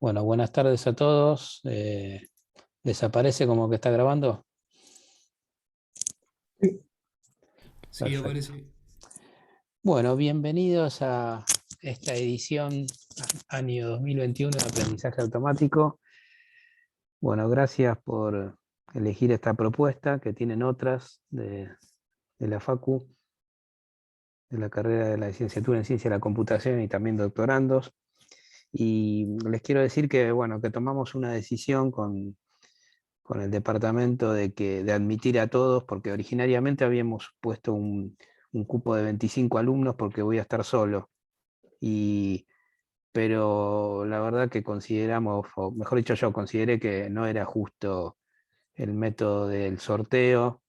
Bueno, buenas tardes a todos. ¿Desaparece como que está grabando? Sí, Sí, Perfecto. aparece. Bueno, bienvenidos a esta edición año 2021 de Aprendizaje Automático. Bueno, gracias por elegir esta propuesta, que tienen otras de la FACU, de la carrera de la licenciatura en Ciencia de la Computación y también doctorandos. Y les quiero decir que, bueno, que tomamos una decisión con el departamento de admitir a todos, porque originariamente habíamos puesto un cupo de 25 alumnos porque voy a estar solo. Pero la verdad que consideramos, o mejor dicho yo, consideré que no era justo el método del sorteo,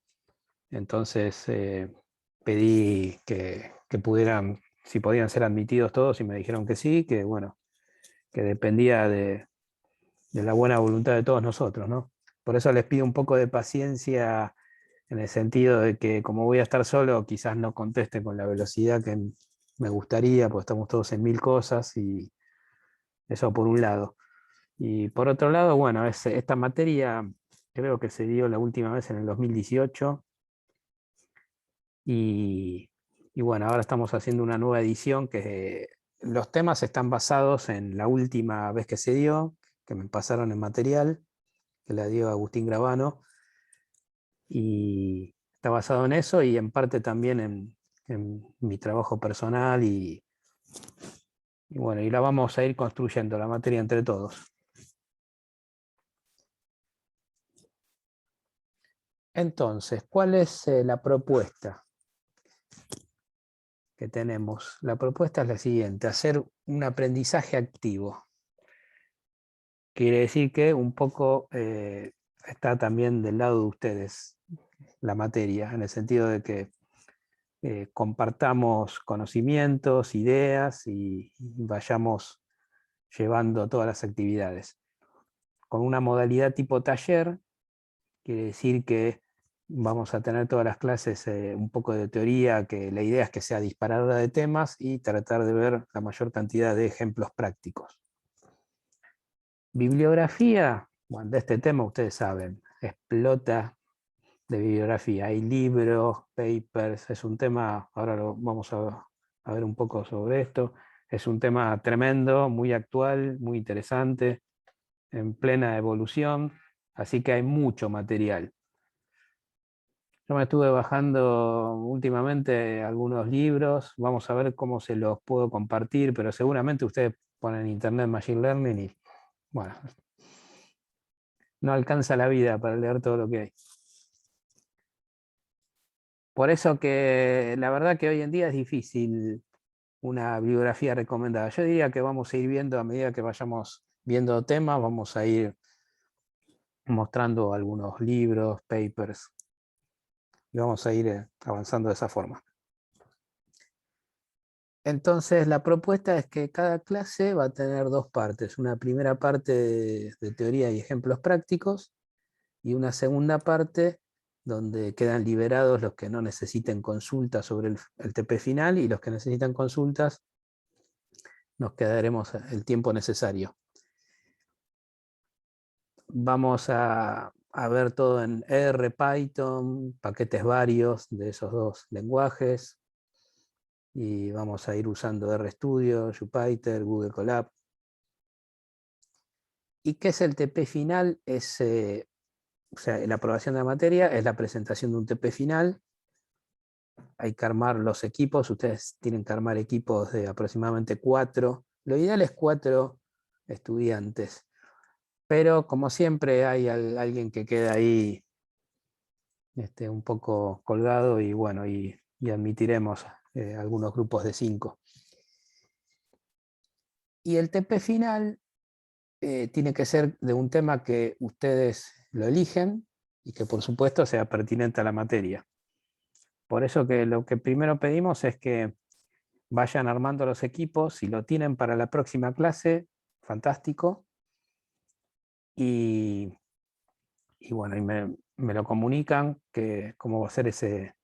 entonces pedí que pudieran, si podían ser admitidos todos, y me dijeron que sí, que bueno, que dependía de la buena voluntad de todos nosotros, ¿no? Por eso les pido un poco de paciencia en el sentido de que como voy a estar solo, quizás no conteste con la velocidad que me gustaría, porque estamos todos en mil cosas, y eso por un lado. Y por otro lado, bueno, esta materia creo que se dio la última vez en el 2018, y, y bueno, ahora estamos haciendo una nueva edición que los temas están basados en la última vez que se dio, que me pasaron en material, que la dio Agustín Gravano, y está basado en eso y en parte también en mi trabajo personal y bueno, y la vamos a ir construyendo la materia entre todos. Entonces, ¿cuál es la propuesta que tenemos? La propuesta es la siguiente: hacer un aprendizaje activo. Quiere decir que un poco está también del lado de ustedes la materia, en el sentido de que compartamos conocimientos, ideas y vayamos llevando todas las actividades. Con una modalidad tipo taller, quiere decir que vamos a tener todas las clases un poco de teoría, que la idea es que sea disparadora de temas y tratar de ver la mayor cantidad de ejemplos prácticos. Bibliografía, bueno, de este tema ustedes saben, explota de bibliografía. Hay libros, papers, es un tema, ahora vamos a ver un poco sobre esto, es un tema tremendo, muy actual, muy interesante, en plena evolución, así que hay mucho material. Yo me estuve bajando últimamente algunos libros, vamos a ver cómo se los puedo compartir, pero seguramente ustedes ponen en internet Machine Learning y bueno, no alcanza la vida para leer todo lo que hay. Por eso que la verdad que hoy en día es difícil una bibliografía recomendada. Yo diría que vamos a ir viendo a medida que vayamos viendo temas, vamos a ir mostrando algunos libros, papers, y vamos a ir avanzando de esa forma. Entonces la propuesta es que cada clase va a tener dos partes, una primera parte de teoría y ejemplos prácticos y una segunda parte donde quedan liberados los que no necesiten consultas sobre el TP final, y los que necesitan consultas nos quedaremos el tiempo necesario. Vamos a ver todo en R, Python, paquetes varios de esos dos lenguajes, y vamos a ir usando RStudio, Jupyter, Google Colab. ¿Y qué es el TP final? O sea, la aprobación de la materia es la presentación de un TP final. Hay que armar los equipos, ustedes tienen que armar equipos de aproximadamente 4. Lo ideal es 4 estudiantes, pero como siempre hay alguien que queda ahí un poco colgado y bueno, y admitiremos algunos grupos de 5. Y el TP final tiene que ser de un tema que ustedes lo eligen y que por supuesto sea pertinente a la materia. Por eso que lo que primero pedimos es que vayan armando los equipos. Si lo tienen para la próxima clase, fantástico. Y bueno, y me lo comunican que cómo va a ser ese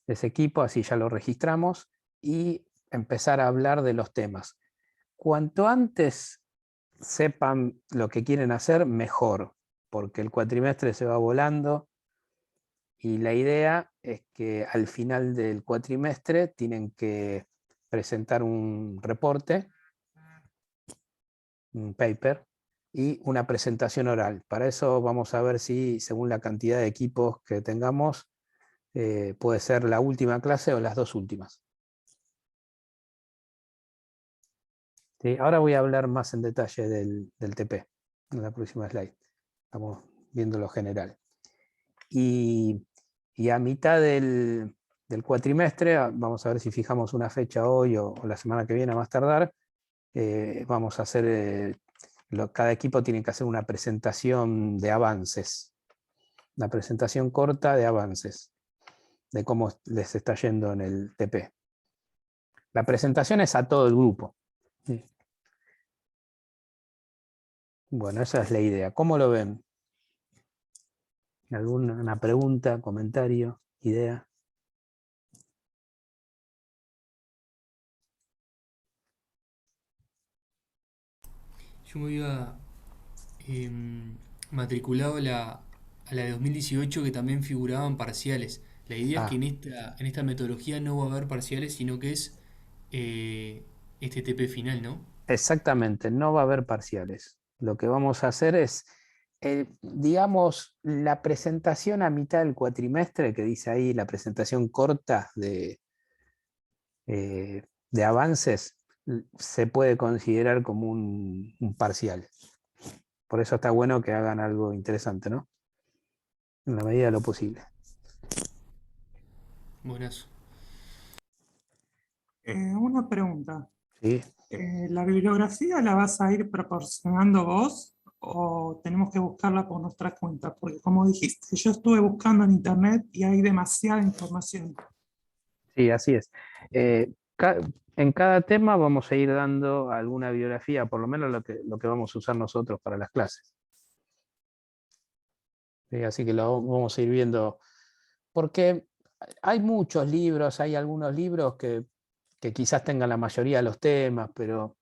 equipo, así ya lo registramos y empezar a hablar de los temas. Cuanto antes sepan lo que quieren hacer, mejor, porque el cuatrimestre se va volando y la idea es que al final del cuatrimestre tienen que presentar un reporte, un paper, y una presentación oral. Para eso vamos a ver si, según la cantidad de equipos que tengamos, puede ser la última clase o las dos últimas. ¿Sí? Ahora voy a hablar más en detalle del TP en la próxima slide. Estamos viendo lo general. Y a mitad del cuatrimestre, vamos a ver si fijamos una fecha hoy o la semana que viene a más tardar, vamos a hacer, cada equipo tiene que hacer una presentación de avances, una presentación corta de avances, de cómo les está yendo en el TP. La presentación es a todo el grupo. Sí. Bueno, esa es la idea. ¿Cómo lo ven? ¿Alguna pregunta, comentario, idea? Yo me había matriculado a la de 2018 que también figuraban parciales. La idea es que Ah, en esta metodología no va a haber parciales, sino que es eh, este TP final, ¿no? exactamente, no va a haber parciales. Lo que vamos a hacer es, digamos, la presentación a mitad del cuatrimestre, que dice ahí la presentación corta de avances, se puede considerar como un parcial. Por eso está bueno que hagan algo interesante, ¿no? En la medida de lo posible. Buenazo. Una pregunta. ¿Sí? ¿La bibliografía la vas a ir proporcionando vos o tenemos que buscarla por nuestra cuenta? Porque como dijiste, yo estuve buscando en internet y hay demasiada información. Sí, así es. Eh, ca- en cada tema vamos a ir dando alguna bibliografía, por lo menos lo que vamos a usar nosotros para las clases. Así que lo vamos a ir viendo, porque hay muchos libros, hay algunos libros que quizás tengan la mayoría de los temas, pero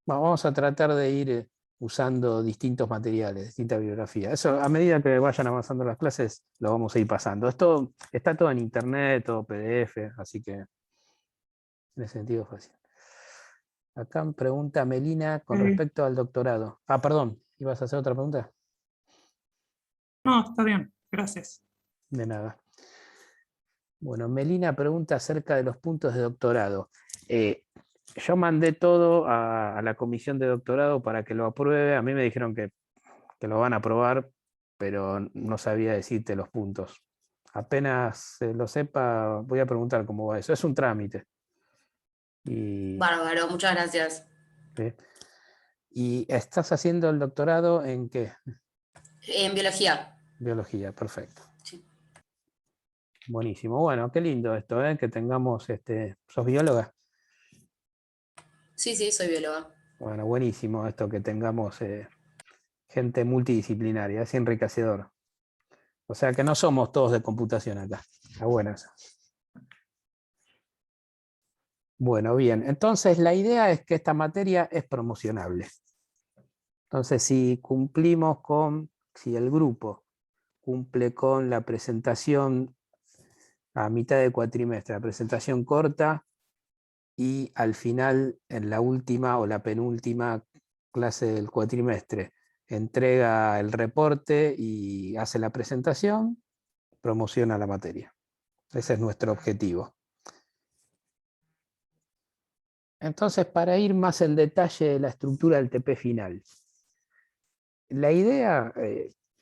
vamos a tratar de ir usando distintos materiales, distintas bibliografías. Eso a medida que vayan avanzando las clases, lo vamos a ir pasando. Esto está todo en internet, todo PDF, así que en ese sentido es fácil. Acá me pregunta Melina con Eh, respecto al doctorado. Ah, perdón, ¿ibas a hacer otra pregunta? no, está bien, gracias. De nada. Bueno, Melina pregunta acerca de los puntos de doctorado. Yo mandé todo a la comisión de doctorado para que lo apruebe. A mí me dijeron que lo van a aprobar, pero no sabía decirte los puntos. Apenas lo sepa, voy a preguntar cómo va eso. Es un trámite. Y, Bárbaro, muchas gracias. ¿sí? ¿Y estás haciendo el doctorado en qué? En biología. Biología, perfecto. Sí, Buenísimo. Bueno, qué lindo esto, ¿eh? Que tengamos, ¿sos bióloga? sí, sí, soy bióloga. Bueno, buenísimo esto que tengamos gente multidisciplinaria, es enriquecedor. O sea que no somos todos de computación acá. Está bueno eso. Bueno, bien. Entonces la idea es que esta materia es promocionable. Entonces si el grupo cumple con la presentación a mitad de cuatrimestre, la presentación corta, y al final, en la última o la penúltima clase del cuatrimestre, entrega el reporte y hace la presentación, promociona la materia. Ese es nuestro objetivo. Entonces, para ir más en detalle de la estructura del TP final, la idea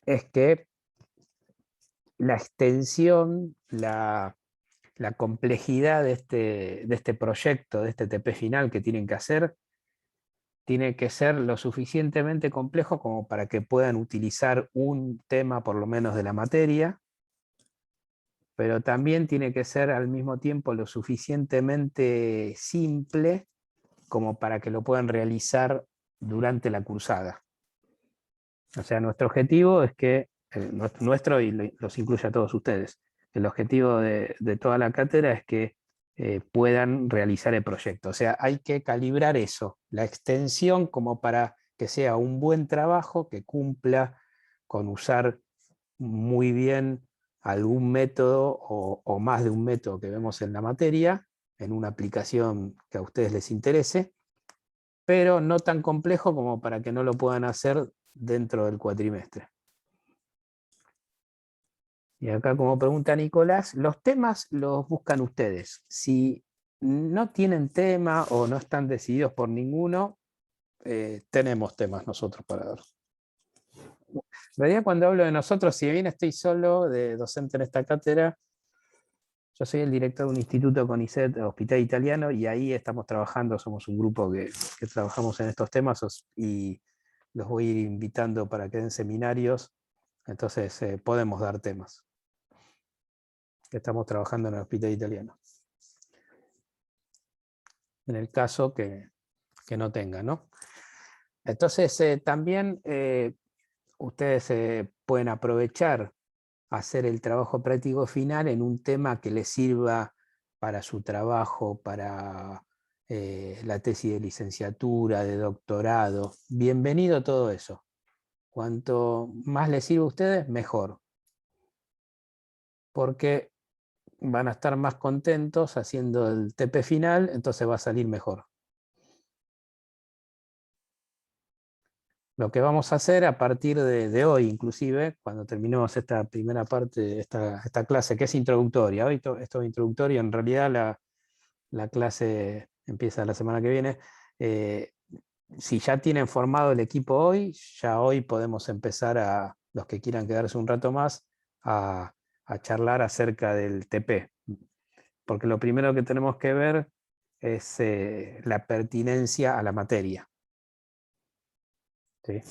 es que la extensión, la complejidad de este proyecto, de este TP final que tienen que hacer, tiene que ser lo suficientemente complejo como para que puedan utilizar un tema por lo menos de la materia, pero también tiene que ser al mismo tiempo lo suficientemente simple como para que lo puedan realizar durante la cursada. O sea, nuestro objetivo es que, nuestro y los incluye a todos ustedes, el objetivo de toda la cátedra es que puedan realizar el proyecto. O sea, hay que calibrar eso, la extensión como para que sea un buen trabajo, que cumpla con usar muy bien algún método o más de un método que vemos en la materia, en una aplicación que a ustedes les interese, pero no tan complejo como para que no lo puedan hacer dentro del cuatrimestre. Y acá, como pregunta Nicolás, los temas los buscan ustedes. Si no tienen tema o no están decididos por ninguno, tenemos temas nosotros para dar. En realidad, cuando hablo de nosotros, si bien estoy solo de docente en esta cátedra, yo soy el director de un instituto CONICET, Hospital Italiano, y ahí estamos trabajando, somos un grupo que trabajamos en estos temas y los voy a ir invitando para que den seminarios, entonces podemos dar temas. Que estamos trabajando en el Hospital Italiano. En el caso que no tengan, ¿no? Entonces también ustedes pueden aprovechar hacer el trabajo práctico final en un tema que les sirva para su trabajo, para la tesis de licenciatura, de doctorado. Bienvenido todo eso. Cuanto más les sirva a ustedes, mejor. Porque van a estar más contentos haciendo el TP final, entonces va a salir mejor. Lo que vamos a hacer a partir de hoy, inclusive, cuando terminemos esta primera parte, esta clase, que es introductoria. Hoy esto es introductorio, en realidad la clase empieza la semana que viene. Si ya tienen formado el equipo hoy, ya hoy podemos empezar los que quieran quedarse un rato más, a charlar acerca del TP. Porque lo primero que tenemos que ver es la pertinencia a la materia. ¿Sí?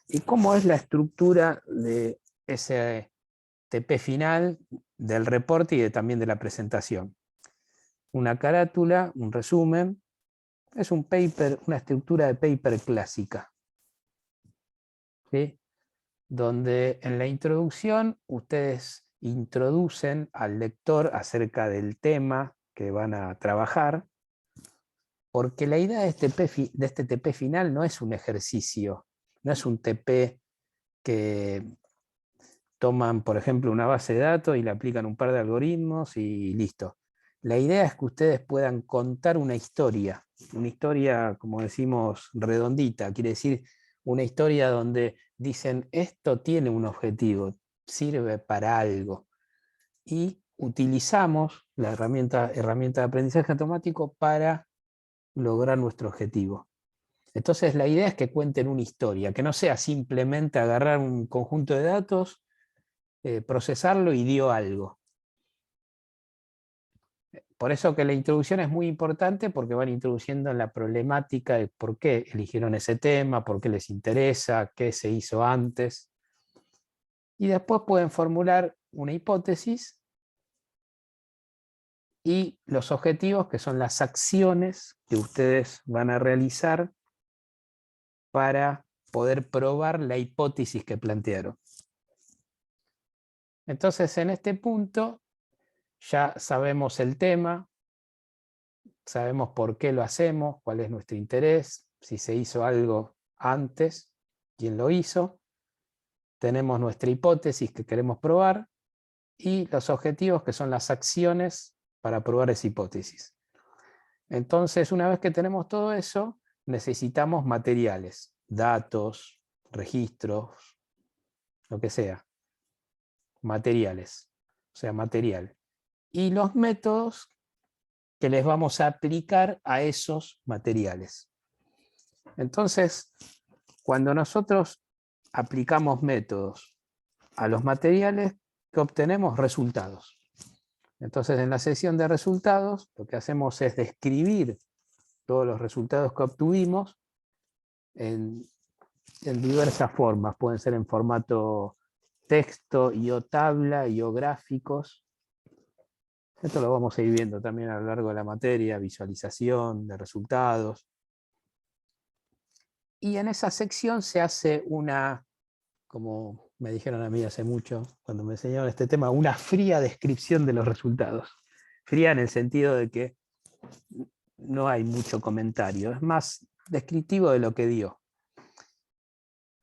¿Y cómo es la estructura de ese TP final, del reporte y también de la presentación? Una carátula, un resumen, es un paper, una estructura de paper clásica. ¿Sí? Donde en la introducción ustedes introducen al lector acerca del tema que van a trabajar, porque la idea de este TP final no es un ejercicio, no es un TP que toman, por ejemplo, una base de datos y le aplican un par de algoritmos y listo. La idea es que ustedes puedan contar una historia, como decimos, redondita, quiere decir una historia donde dicen, esto tiene un objetivo, sirve para algo. Y utilizamos la herramienta de aprendizaje automático para lograr nuestro objetivo. Entonces la idea es que cuenten una historia, que no sea simplemente agarrar un conjunto de datos, procesarlo y dio algo. Por eso que la introducción es muy importante, porque van introduciendo en la problemática de por qué eligieron ese tema, por qué les interesa, qué se hizo antes. Y después pueden formular una hipótesis y los objetivos, que son las acciones que ustedes van a realizar para poder probar la hipótesis que plantearon. Entonces, en este punto ya sabemos el tema, sabemos por qué lo hacemos, cuál es nuestro interés, si se hizo algo antes, quién lo hizo, tenemos nuestra hipótesis que queremos probar y los objetivos, que son las acciones para probar esa hipótesis. Entonces, una vez que tenemos todo eso, necesitamos materiales, datos, registros, lo que sea, materiales, o sea, material. Y los métodos que les vamos a aplicar a esos materiales. Entonces, cuando nosotros aplicamos métodos a los materiales, ¿qué obtenemos? Resultados. Entonces, en la sección de resultados, lo que hacemos es describir todos los resultados que obtuvimos en diversas formas. Pueden ser en formato texto, y o tabla, y o gráficos. Esto lo vamos a ir viendo también a lo largo de la materia, visualización de resultados. Y en esa sección se hace una, como me dijeron a mí hace mucho, cuando me enseñaron este tema, una fría descripción de los resultados. Fría en el sentido de que no hay mucho comentario, es más descriptivo de lo que dio.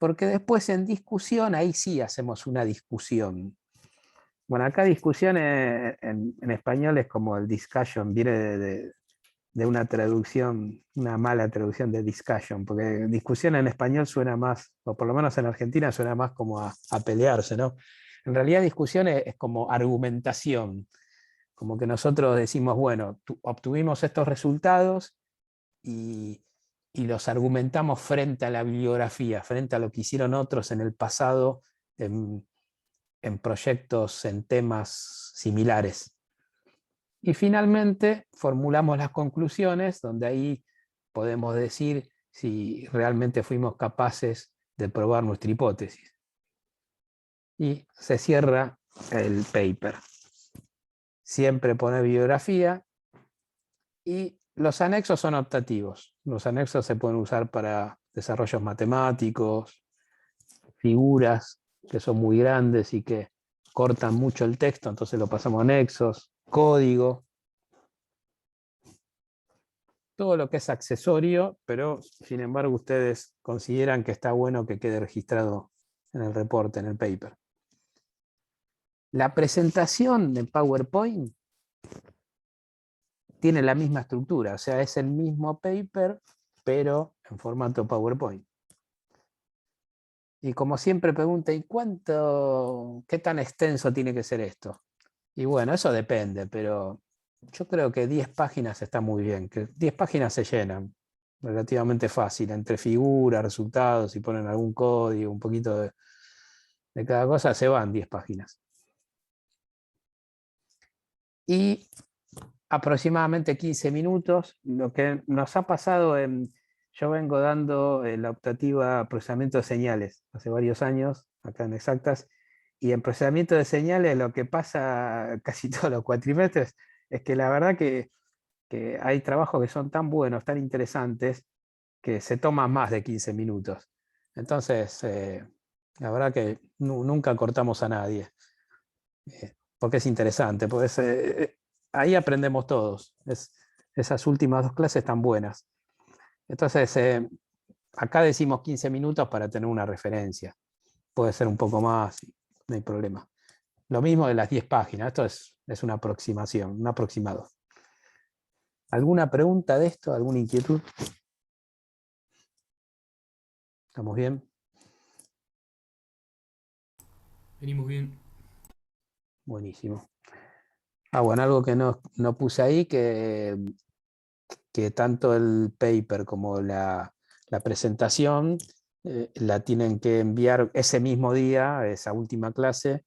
porque después en discusión, ahí sí hacemos una discusión. Bueno, acá discusión en español es como el discussion, viene de una traducción, una mala traducción de discussion, porque discusión en español suena más, o por lo menos en Argentina suena más como a pelearse, ¿no? En realidad discusión es como argumentación, como que nosotros decimos, bueno, obtuvimos estos resultados y los argumentamos frente a la bibliografía, frente a lo que hicieron otros en el pasado en proyectos, en temas similares. Y finalmente formulamos las conclusiones, donde ahí podemos decir si realmente fuimos capaces de probar nuestra hipótesis. Y se cierra el paper. Siempre pone bibliografía y los anexos son optativos. Los anexos se pueden usar para desarrollos matemáticos, figuras que son muy grandes y que cortan mucho el texto, entonces lo pasamos a anexos, código, todo lo que es accesorio, pero sin embargo ustedes consideran que está bueno que quede registrado en el reporte, en el paper. La presentación de PowerPoint tiene la misma estructura, o sea, es el mismo paper, pero en formato PowerPoint. Y como siempre pregunta, ¿y qué tan extenso tiene que ser esto? Y bueno, eso depende, pero yo creo que 10 páginas está muy bien, que 10 páginas se llenan, relativamente fácil, entre figuras, resultados, si ponen algún código, un poquito de cada cosa, se van 10 páginas. Y aproximadamente 15 minutos, lo que nos ha pasado yo vengo dando la optativa procesamiento de señales hace varios años, acá en Exactas, y en procesamiento de señales lo que pasa casi todos los cuatrimestres es que la verdad que hay trabajos que son tan buenos, tan interesantes, que se toman más de 15 minutos. Entonces, la verdad que nunca cortamos a nadie, porque es interesante, porque ahí aprendemos todos. Esas últimas 2 clases están buenas. Entonces, acá decimos 15 minutos para tener una referencia. Puede ser un poco más, no hay problema. Lo mismo de las 10 páginas, esto es una aproximación, un aproximado. ¿Alguna pregunta de esto? ¿Alguna inquietud? ¿Estamos bien? Venimos bien. Buenísimo. Bueno, algo que no puse ahí, que tanto el paper como la presentación la tienen que enviar ese mismo día, esa última clase,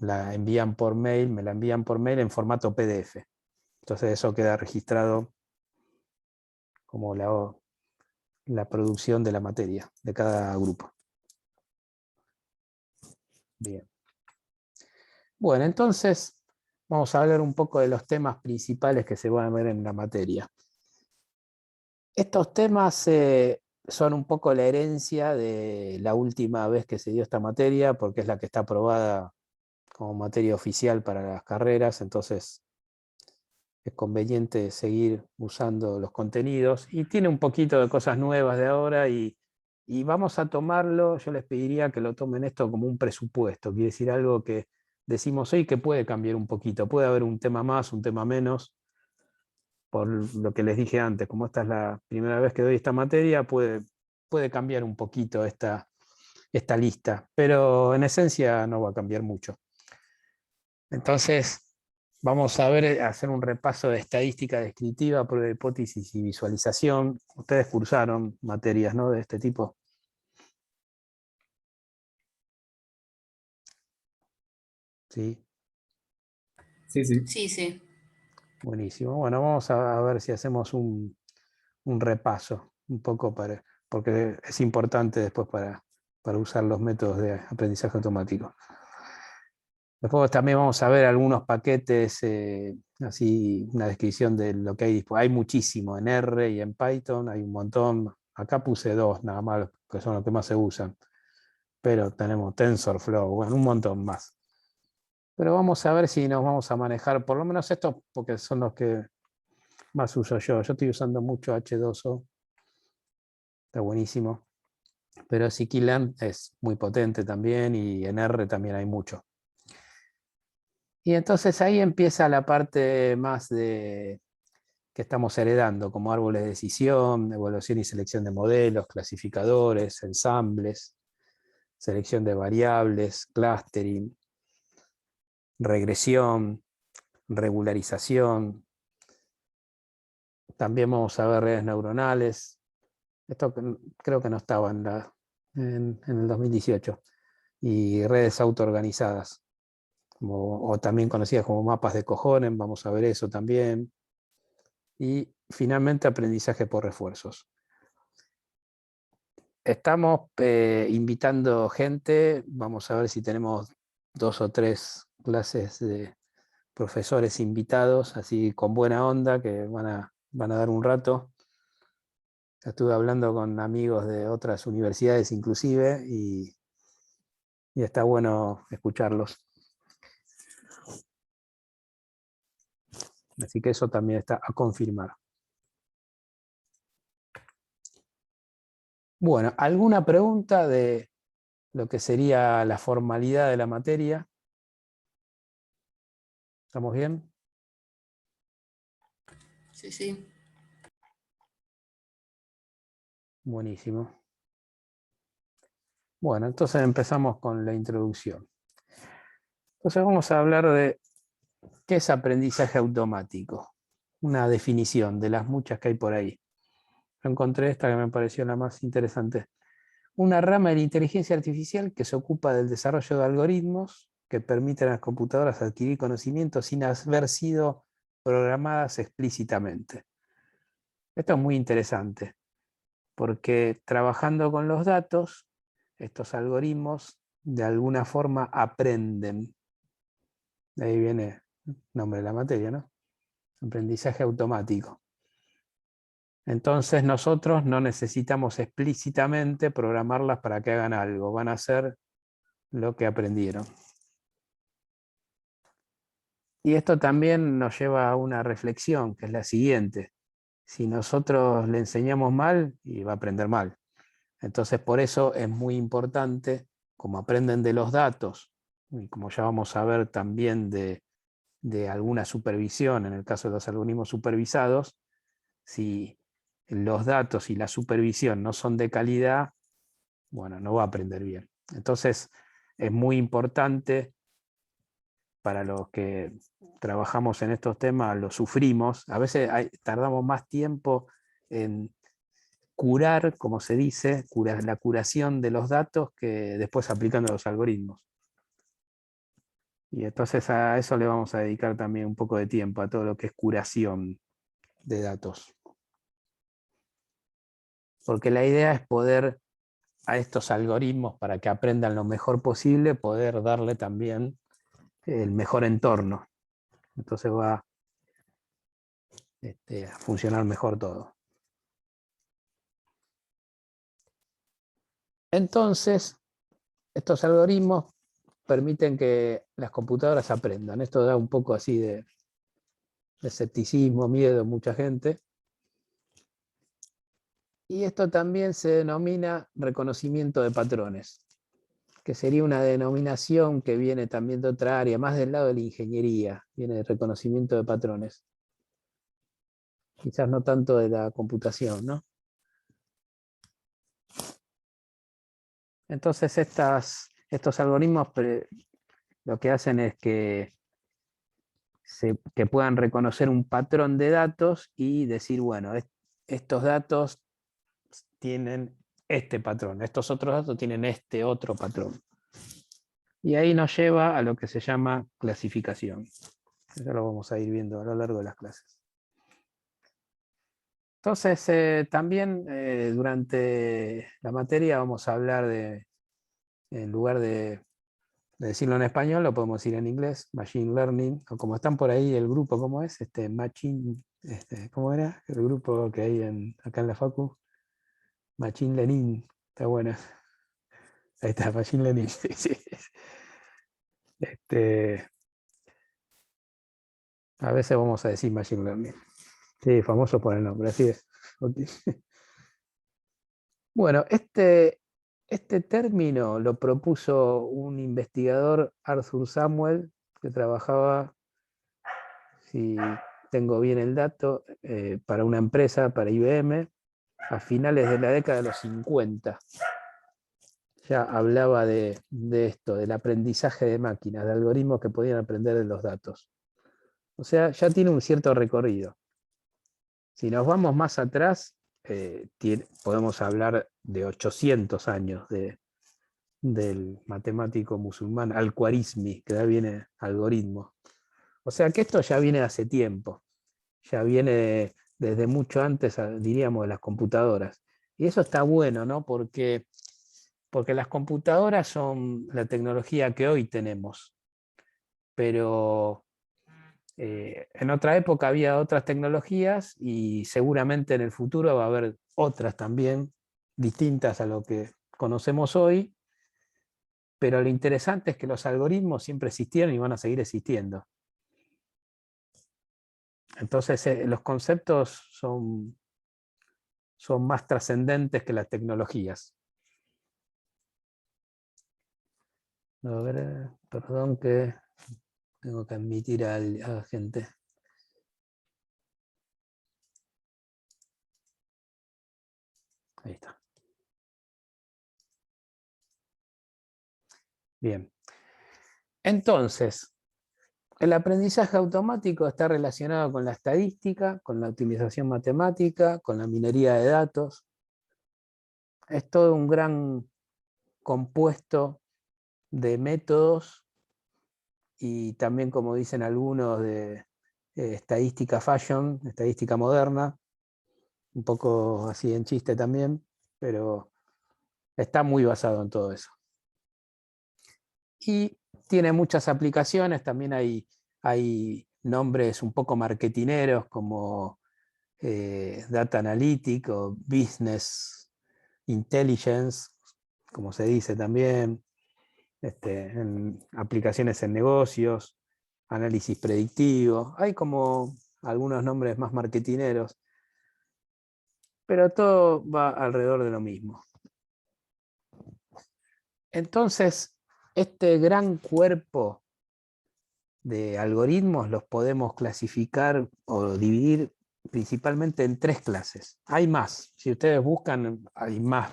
la envían por mail, me la envían por mail en formato PDF. Entonces eso queda registrado como la producción de la materia de cada grupo. Bien. Bueno, entonces vamos a hablar un poco de los temas principales que se van a ver en la materia. Estos temas son un poco la herencia de la última vez que se dio esta materia, porque es la que está aprobada como materia oficial para las carreras, entonces es conveniente seguir usando los contenidos, y tiene un poquito de cosas nuevas de ahora, y vamos a tomarlo, yo les pediría que lo tomen esto como un presupuesto, quiere decir algo que decimos hoy que puede cambiar un poquito, puede haber un tema más, un tema menos, por lo que les dije antes, como esta es la primera vez que doy esta materia, puede cambiar un poquito esta lista, pero en esencia no va a cambiar mucho. Entonces, vamos a hacer un repaso de estadística descriptiva, prueba de hipótesis y visualización. Ustedes cursaron materias, ¿no?, de este tipo. Sí, Sí, sí. Sí, sí. buenísimo. Bueno, vamos a ver si hacemos un repaso, un poco porque es importante después para usar los métodos de aprendizaje automático. Después también vamos a ver algunos paquetes, así una descripción de lo que hay disponible. Hay muchísimo en R y en Python, hay un montón. Acá puse 2 nada más, que son los que más se usan. Pero tenemos TensorFlow, bueno, un montón más. Pero vamos a ver si nos vamos a manejar, por lo menos estos, porque son los que más uso yo. Yo estoy usando mucho H2O. Está buenísimo. pero scikit-learn es muy potente también y en R también hay mucho. Y entonces ahí empieza la parte más de que estamos heredando, como árboles de decisión, evaluación y selección de modelos, clasificadores, ensambles, selección de variables, clustering, regresión, regularización. También vamos a ver redes neuronales. Esto creo que no estaba en el 2018. Y redes autoorganizadas, o también conocidas como mapas de cojones, vamos a ver eso también. Y finalmente aprendizaje por refuerzos. Estamos invitando gente, vamos a ver si tenemos 2 o 3 clases de profesores invitados, así con buena onda, que van a dar un rato. Estuve hablando con amigos de otras universidades inclusive y está bueno escucharlos. Así que eso también está a confirmar. Bueno, ¿alguna pregunta de lo que sería la formalidad de la materia? ¿Estamos bien? Sí, sí. Buenísimo. Bueno, entonces empezamos con la introducción. Entonces vamos a hablar de qué es aprendizaje automático. Una definición de las muchas que hay por ahí. Yo encontré esta que me pareció la más interesante. Una rama de la inteligencia artificial que se ocupa del desarrollo de algoritmos que permiten a las computadoras adquirir conocimientos sin haber sido programadas explícitamente. Esto es muy interesante, porque trabajando con los datos, estos algoritmos de alguna forma aprenden. De ahí viene el nombre de la materia, ¿no? Aprendizaje automático. Entonces nosotros no necesitamos explícitamente programarlas para que hagan algo, van a hacer lo que aprendieron. Y esto también nos lleva a una reflexión, que es la siguiente. Si nosotros le enseñamos mal, y va a aprender mal. Entonces por eso es muy importante, como aprenden de los datos, y como ya vamos a ver también de alguna supervisión, en el caso de los algoritmos supervisados, si los datos y la supervisión no son de calidad, bueno, no va a aprender bien. Entonces, es muy importante para los que trabajamos en estos temas, lo sufrimos. A veces tardamos más tiempo en curar, como se dice, la curación de los datos que después aplicando los algoritmos. Y entonces a eso le vamos a dedicar también un poco de tiempo, a todo lo que es curación de datos. Porque la idea es poder a estos algoritmos, para que aprendan lo mejor posible, poder darle también el mejor entorno. Entonces va a funcionar mejor todo. Entonces, estos algoritmos permiten que las computadoras aprendan. Esto da un poco así de escepticismo, miedo a mucha gente. Y esto también se denomina reconocimiento de patrones, que sería una denominación que viene también de otra área, más del lado de la ingeniería, viene de reconocimiento de patrones. Quizás no tanto de la computación, ¿no? Entonces estos algoritmos lo que hacen es que puedan reconocer un patrón de datos y decir, bueno, estos datos tienen este patrón, estos otros datos tienen este otro patrón. Y ahí nos lleva a lo que se llama clasificación. Eso lo vamos a ir viendo a lo largo de las clases. Entonces, también durante la materia vamos a hablar en lugar de decirlo en español, lo podemos decir en inglés, Machine Learning, o como están por ahí el grupo, ¿cómo es? ¿Cómo era? El grupo que hay acá en la Facu, Machine Learning, está bueno. Ahí está, Machine Learning. Sí, sí. A veces vamos a decir Machine Learning. Sí, famoso por el nombre, así es. Okay. Bueno, Este término lo propuso un investigador, Arthur Samuel, que trabajaba, si tengo bien el dato, para una empresa, para IBM, a finales de la década de los 50. Ya hablaba de esto, del aprendizaje de máquinas, de algoritmos que podían aprender de los datos. O sea, ya tiene un cierto recorrido. Si nos vamos más atrás, podemos hablar de 800 años del matemático musulmán Al-Khwarizmi, que de ahí viene algoritmo. O sea que esto ya viene hace tiempo, ya viene desde mucho antes, diríamos, de las computadoras. Y eso está bueno, ¿no? Porque las computadoras son la tecnología que hoy tenemos, pero en otra época había otras tecnologías y seguramente en el futuro va a haber otras también, distintas a lo que conocemos hoy, pero lo interesante es que los algoritmos siempre existieron y van a seguir existiendo. Entonces los conceptos son más trascendentes que las tecnologías. A ver, perdón que tengo que admitir a la gente. Ahí está. Bien. Entonces, el aprendizaje automático está relacionado con la estadística, con la optimización matemática, con la minería de datos. Es todo un gran compuesto de métodos y también, como dicen algunos, de estadística fashion, estadística moderna, un poco así en chiste también, pero está muy basado en todo eso. Y tiene muchas aplicaciones, también hay nombres un poco marketineros como Data Analytic o Business Intelligence, como se dice también, en aplicaciones en negocios, análisis predictivo, hay como algunos nombres más marketineros, pero todo va alrededor de lo mismo. Entonces, este gran cuerpo de algoritmos los podemos clasificar o dividir principalmente en 3 clases. Hay más, si ustedes buscan, hay más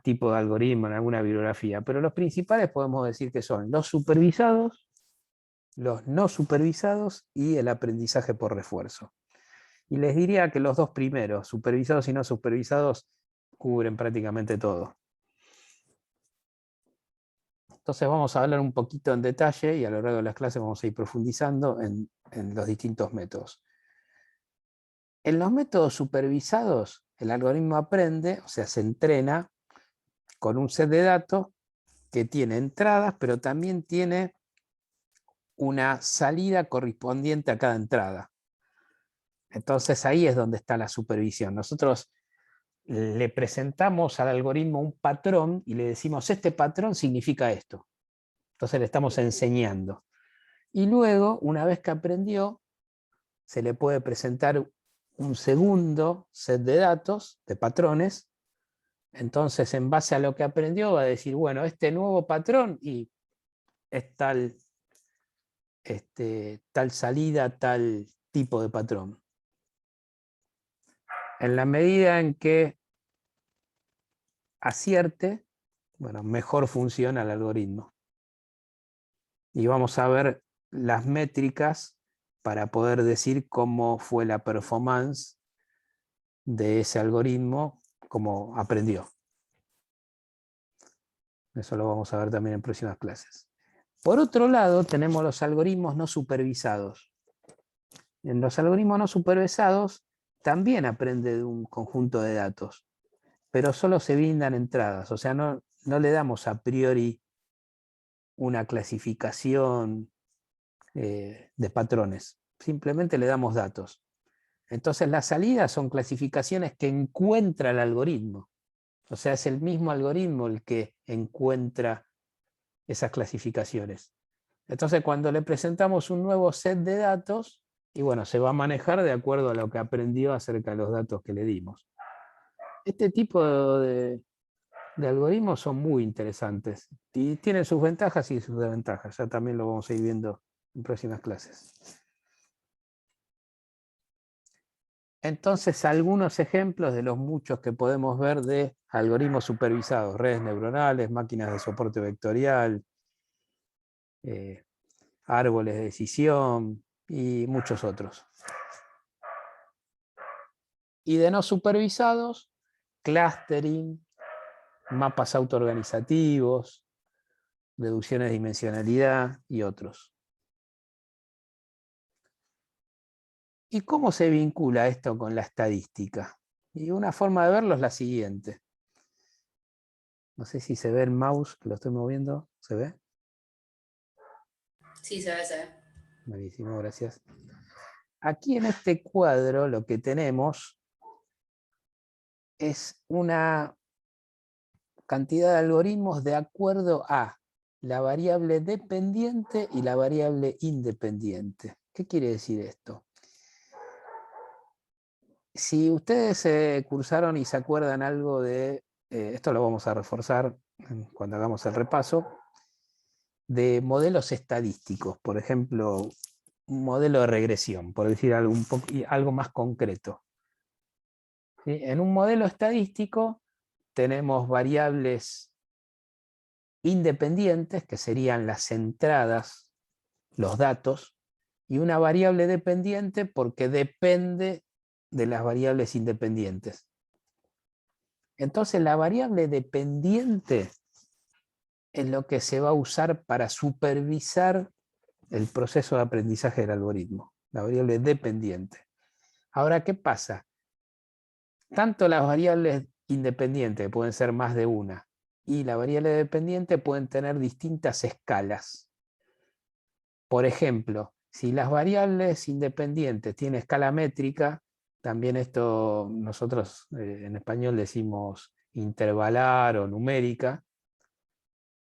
tipos de algoritmos en alguna bibliografía, pero los principales podemos decir que son los supervisados, los no supervisados y el aprendizaje por refuerzo. Y les diría que los dos primeros, supervisados y no supervisados, cubren prácticamente todo. Entonces vamos a hablar un poquito en detalle y a lo largo de las clases vamos a ir profundizando en los distintos métodos. En los métodos supervisados, el algoritmo aprende, o sea, se entrena con un set de datos que tiene entradas, pero también tiene una salida correspondiente a cada entrada. Entonces ahí es donde está la supervisión. Nosotros le presentamos al algoritmo un patrón y le decimos, este patrón significa esto. Entonces le estamos enseñando. Y luego, una vez que aprendió, se le puede presentar un segundo set de datos, de patrones. Entonces, en base a lo que aprendió, va a decir, bueno, este nuevo patrón y es tal salida, tal tipo de patrón. En la medida en que acierte, bueno, mejor funciona el algoritmo. Y vamos a ver las métricas para poder decir cómo fue la performance de ese algoritmo, cómo aprendió. Eso lo vamos a ver también en próximas clases. Por otro lado, tenemos los algoritmos no supervisados. En los algoritmos no supervisados también aprende de un conjunto de datos, pero solo se brindan entradas, o sea, no le damos a priori una clasificación de patrones, simplemente le damos datos. Entonces las salidas son clasificaciones que encuentra el algoritmo, o sea, es el mismo algoritmo el que encuentra esas clasificaciones. Entonces cuando le presentamos un nuevo set de datos, y bueno, se va a manejar de acuerdo a lo que aprendió acerca de los datos que le dimos. Este tipo de de algoritmos son muy interesantes y tienen sus ventajas y sus desventajas. Ya también lo vamos a ir viendo en próximas clases. Entonces, algunos ejemplos de los muchos que podemos ver de algoritmos supervisados, redes neuronales, máquinas de soporte vectorial, árboles de decisión y muchos otros. Y de no supervisados, clustering, mapas autoorganizativos, reducciones de dimensionalidad y otros. ¿Y cómo se vincula esto con la estadística? Y una forma de verlo es la siguiente. No sé si se ve el mouse, que lo estoy moviendo. ¿Se ve? Sí, se ve, se ve. Buenísimo, gracias. Aquí en este cuadro lo que tenemos es una cantidad de algoritmos de acuerdo a la variable dependiente y la variable independiente. ¿Qué quiere decir esto? Si ustedes cursaron y se acuerdan algo de, esto lo vamos a reforzar cuando hagamos el repaso, de modelos estadísticos, por ejemplo, un modelo de regresión, por decir algo más concreto. ¿Sí? En un modelo estadístico tenemos variables independientes, que serían las entradas, los datos, y una variable dependiente porque depende de las variables independientes. Entonces la variable dependiente es lo que se va a usar para supervisar el proceso de aprendizaje del algoritmo, la variable dependiente. Ahora, ¿qué pasa? Tanto las variables independientes, pueden ser más de una, y la variable dependiente pueden tener distintas escalas. Por ejemplo, si las variables independientes tienen escala métrica, también esto nosotros en español decimos intervalar o numérica,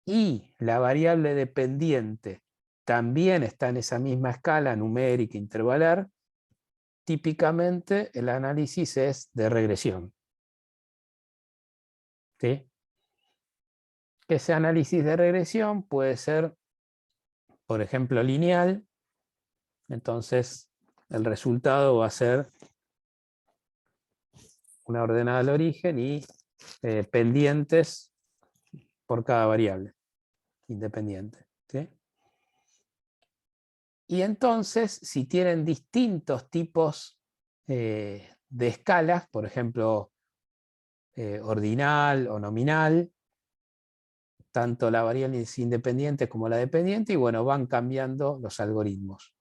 y la variable dependiente también está en esa misma escala numérica intervalar, típicamente el análisis es de regresión. ¿Sí? Ese análisis de regresión puede ser, por ejemplo, lineal, entonces el resultado va a ser una ordenada al origen y pendientes por cada variable independiente. ¿Sí? Y entonces, si tienen distintos tipos de escalas, por ejemplo, ordinal o nominal, tanto la variable es independiente como la dependiente, y bueno, van cambiando los algoritmos.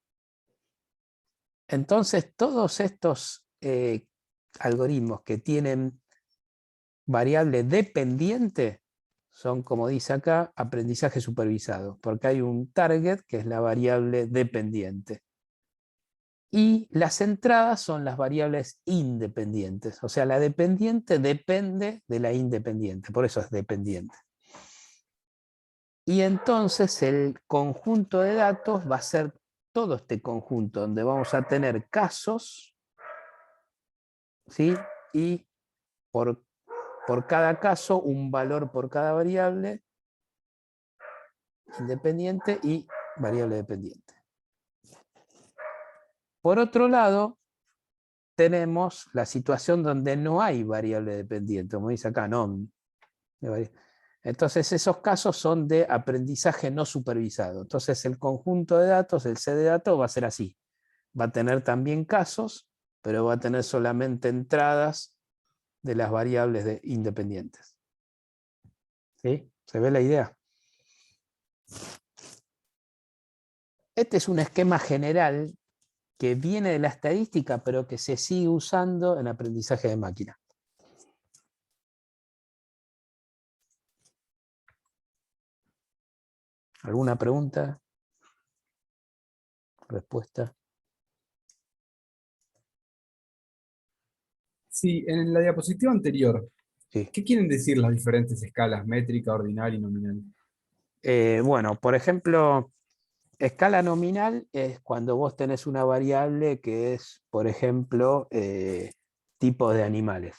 Entonces, todos estos algoritmos que tienen variable dependiente son, como dice acá, aprendizaje supervisado, porque hay un target que es la variable dependiente. Y las entradas son las variables independientes, o sea, la dependiente depende de la independiente, por eso es dependiente. Y entonces el conjunto de datos va a ser todo este conjunto, donde vamos a tener casos, ¿sí? Y por cada caso un valor por cada variable independiente y variable dependiente. Por otro lado, tenemos la situación donde no hay variable dependiente, como dice acá, no. Entonces esos casos son de aprendizaje no supervisado. Entonces el conjunto de datos, el set de datos, va a ser así. Va a tener también casos, pero va a tener solamente entradas de las variables independientes. ¿Sí? ¿Se ve la idea? Este es un esquema general que viene de la estadística, pero que se sigue usando en aprendizaje de máquina. ¿Alguna pregunta? ¿Respuesta? Sí, en la diapositiva anterior, Sí. ¿qué quieren decir las diferentes escalas métrica, ordinal y nominal? Bueno, por ejemplo, escala nominal es cuando vos tenés una variable que es, por ejemplo, tipos de animales.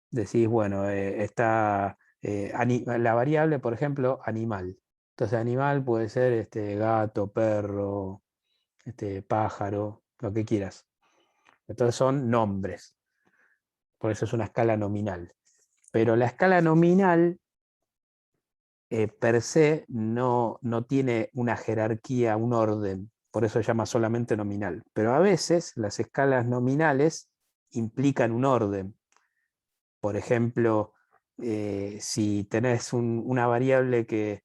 decís, bueno, está la variable, por ejemplo, animal. Entonces animal puede ser gato, perro, pájaro, lo que quieras. Entonces son nombres. Por eso es una escala nominal. Pero la escala nominal per se no tiene una jerarquía, un orden. Por eso se llama solamente nominal. Pero a veces las escalas nominales implican un orden. Por ejemplo, si tenés una variable que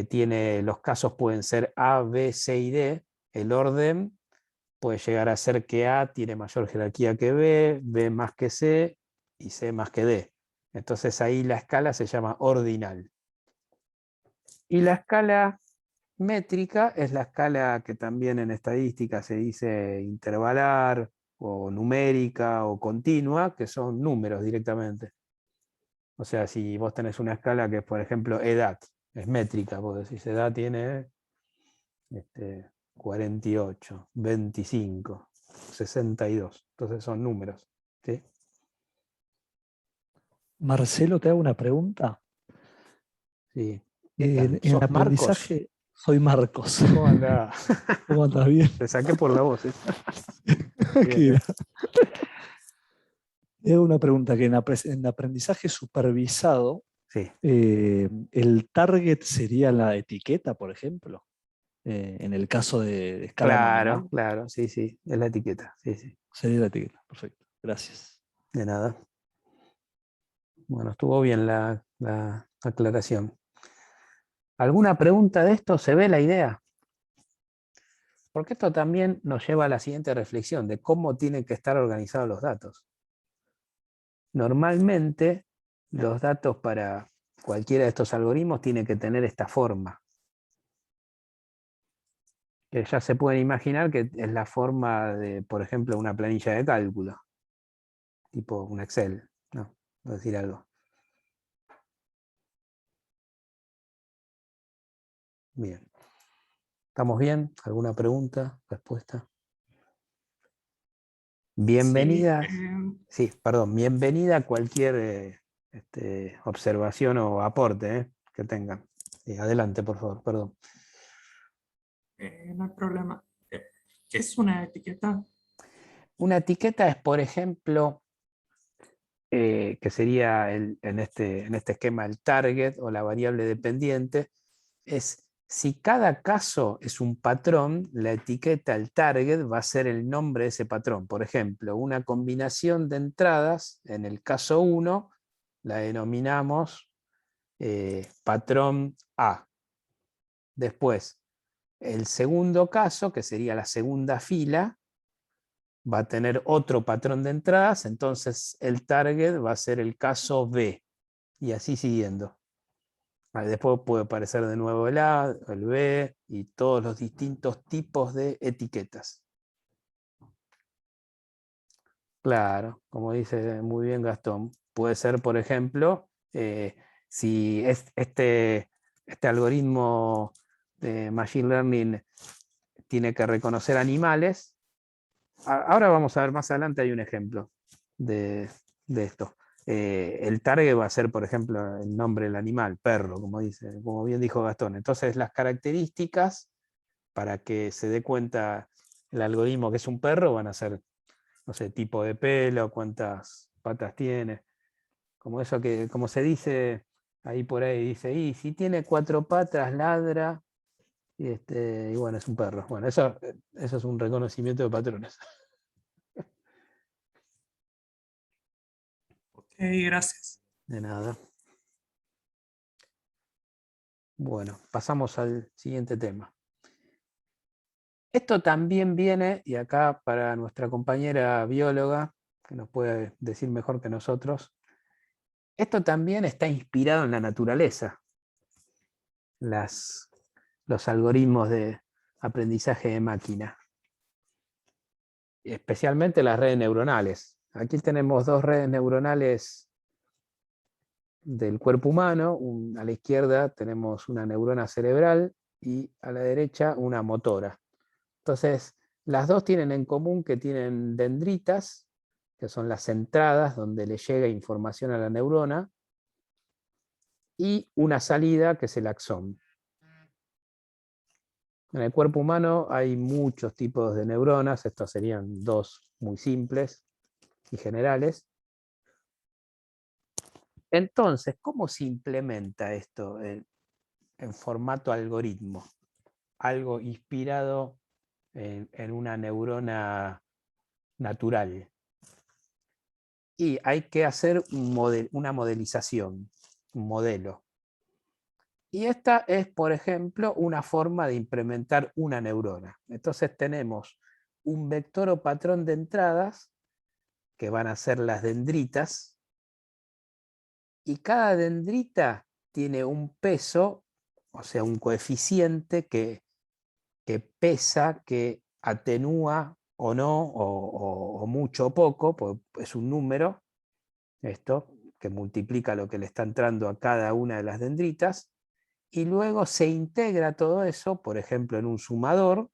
tiene, los casos pueden ser A, B, C y D, el orden puede llegar a ser que A tiene mayor jerarquía que B, B más que C y C más que D. Entonces ahí la escala se llama ordinal. Y la escala métrica es la escala que también en estadística se dice intervalar o numérica o continua, que son números directamente. O sea, si vos tenés una escala que es, por ejemplo, edad, es métrica, vos decís, edad tiene 48, 25, 62. Entonces son números. ¿Sí? Marcelo, te hago una pregunta. Sí. ¿Qué tal? En ¿Sos Marcos? aprendizaje, soy Marcos. ¿Cómo andás? ¿Cómo andas? Bien. Te saqué por la voz. Bien, Qué bien. gra- Te hago una pregunta, que en aprendizaje supervisado, Sí, ¿el target sería la etiqueta, por ejemplo? En el caso de escala claro, nominal, claro, sí, sí, es la etiqueta, sí, sí, sería la etiqueta. Perfecto. Gracias. de nada. Bueno, estuvo bien la aclaración. ¿Alguna pregunta de esto? ¿Se ve la idea? Porque esto también nos lleva a la siguiente reflexión de cómo tienen que estar organizados los datos. Normalmente, los datos para cualquiera de estos algoritmos tienen que tener esta forma. Que ya se pueden imaginar que es la forma de, por ejemplo, una planilla de cálculo, tipo un Excel, ¿no? Por decir algo. Bien. ¿Estamos bien? ¿Alguna pregunta? ¿Respuesta? Sí, Bienvenida. Sí, perdón. Bienvenida a cualquier observación o aporte que tengan. Adelante, por favor, perdón. no hay problema. ¿Qué es una etiqueta? Una etiqueta es, por ejemplo, que sería en este esquema el target o la variable dependiente, es si cada caso es un patrón, la etiqueta, el target, va a ser el nombre de ese patrón. Por ejemplo, una combinación de entradas, en el caso 1, la denominamos patrón A. Después, el segundo caso, que sería la segunda fila, va a tener otro patrón de entradas, entonces el target va a ser el caso B, y así siguiendo. Después puede aparecer de nuevo el A, el B y todos los distintos tipos de etiquetas. Claro, como dice muy bien Gastón, puede ser, por ejemplo, si este algoritmo de Machine Learning tiene que reconocer animales. Ahora vamos a ver, más adelante hay un ejemplo de esto. El target va a ser, por ejemplo, el nombre del animal, perro, como bien dijo Gastón. Entonces, las características para que se dé cuenta el algoritmo que es un perro van a ser, no sé, tipo de pelo, cuántas patas tiene. Como eso que, como se dice ahí por ahí, dice, y si tiene 4 patas, ladra, y bueno, es un perro. Bueno, eso es un reconocimiento de patrones. Ok, gracias. De nada. Bueno, pasamos al siguiente tema. Esto también viene, y acá para nuestra compañera bióloga, que nos puede decir mejor que nosotros, esto también está inspirado en la naturaleza. Los algoritmos de aprendizaje de máquina. Especialmente las redes neuronales. Aquí tenemos 2 redes neuronales del cuerpo humano. A la izquierda tenemos una neurona cerebral y a la derecha una motora. Entonces, las dos tienen en común que tienen dendritas que son las entradas donde le llega información a la neurona, y una salida, que es el axón. En el cuerpo humano hay muchos tipos de neuronas, estos serían dos muy simples y generales. Entonces, ¿cómo se implementa esto en formato algoritmo? Algo inspirado en una neurona natural. Y hay que hacer una modelización, un modelo. Y esta es, por ejemplo, una forma de implementar una neurona. Entonces tenemos un vector o patrón de entradas, que van a ser las dendritas, y cada dendrita tiene un peso, o sea, un coeficiente que pesa, que atenúa o no, o mucho o poco, pues es un número, esto, que multiplica lo que le está entrando a cada una de las dendritas, y luego se integra todo eso, por ejemplo, en un sumador,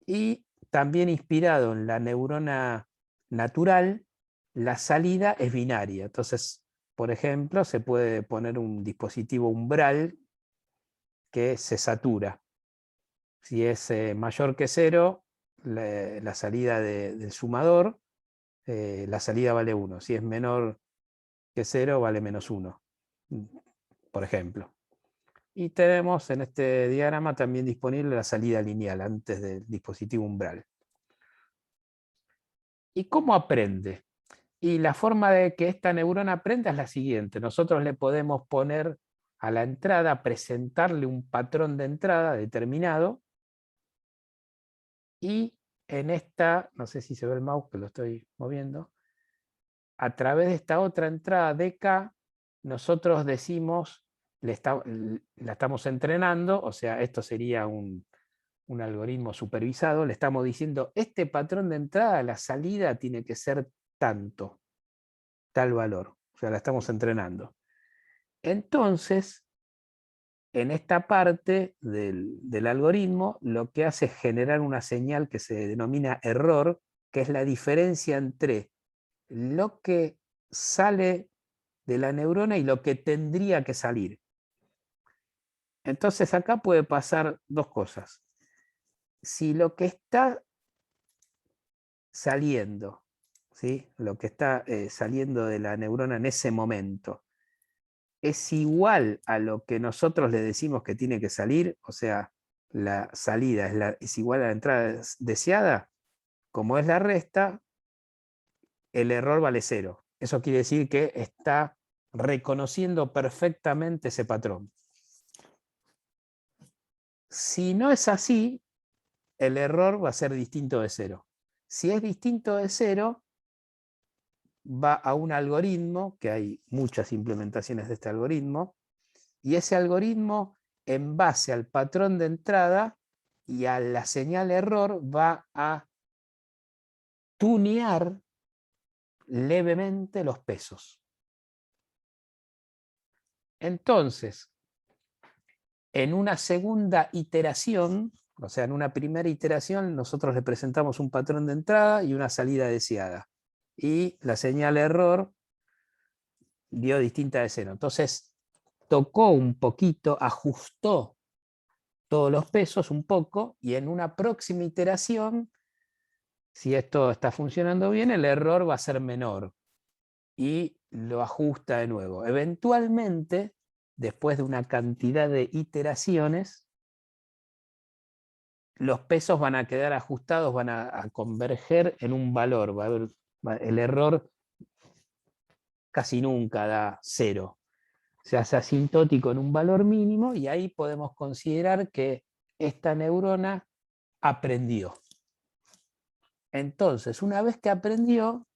y también inspirado en la neurona natural, la salida es binaria. Entonces, por ejemplo, se puede poner un dispositivo umbral que se satura. Si es mayor que 0, la salida del sumador, la salida vale 1. Si es menor que 0, vale -1, por ejemplo. Y tenemos en este diagrama también disponible la salida lineal antes del dispositivo umbral. ¿Y cómo aprende? Y la forma de que esta neurona aprenda es la siguiente. Nosotros le podemos poner a la entrada, presentarle un patrón de entrada determinado, y en esta, no sé si se ve el mouse que lo estoy moviendo, a través de esta otra entrada DK, nosotros decimos, la estamos entrenando, o sea, esto sería un algoritmo supervisado, le estamos diciendo, este patrón de entrada, la salida tiene que ser tanto, tal valor, o sea, la estamos entrenando. Entonces, en esta parte del algoritmo, lo que hace es generar una señal que se denomina error, que es la diferencia entre lo que sale de la neurona y lo que tendría que salir. Entonces acá puede pasar dos cosas. Si lo que está saliendo, ¿sí? Lo que está saliendo de la neurona en ese momento, es igual a lo que nosotros le decimos que tiene que salir, o sea, la salida es igual a la entrada deseada, como es la resta, el error vale 0. Eso quiere decir que está reconociendo perfectamente ese patrón. Si no es así, el error va a ser distinto de 0. Si es distinto de 0, va a un algoritmo, que hay muchas implementaciones de este algoritmo, y ese algoritmo, en base al patrón de entrada y a la señal error, va a tunear levemente los pesos. Entonces, en una segunda iteración, o sea, en una primera iteración, nosotros le presentamos un patrón de entrada y una salida deseada. Y la señal error dio distinta de 0. Entonces, tocó un poquito, ajustó todos los pesos un poco, y en una próxima iteración, si esto está funcionando bien, el error va a ser menor y lo ajusta de nuevo. Eventualmente, después de una cantidad de iteraciones, los pesos van a quedar ajustados, van a converger en un valor. El error casi nunca da 0. Se hace asintótico en un valor mínimo, y ahí podemos considerar que esta neurona aprendió. Entonces, una vez que aprendió,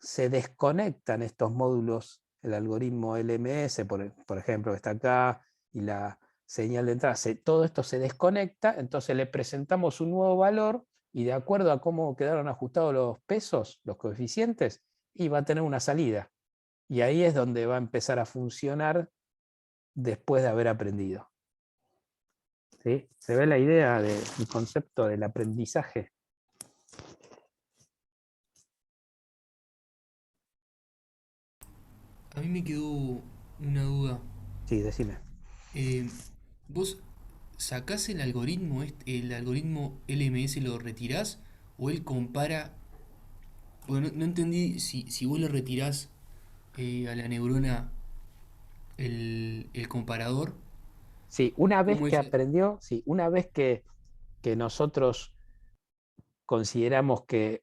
se desconectan estos módulos, el algoritmo LMS, por ejemplo, que está acá, y la señal de entrada, todo esto se desconecta, entonces le presentamos un nuevo valor, y de acuerdo a cómo quedaron ajustados los pesos, los coeficientes, y va a tener una salida. Y ahí es donde va a empezar a funcionar después de haber aprendido. ¿Sí? ¿Se ve la idea del concepto del aprendizaje? A mí me quedó una duda. Sí, decime. Eh, ¿Vos sacás el algoritmo LMS, lo retirás o él compara? Porque no entendí si vos le retirás a la neurona el comparador, Sí, una vez ¿cómo que es? aprendió, sí, una vez que nosotros consideramos que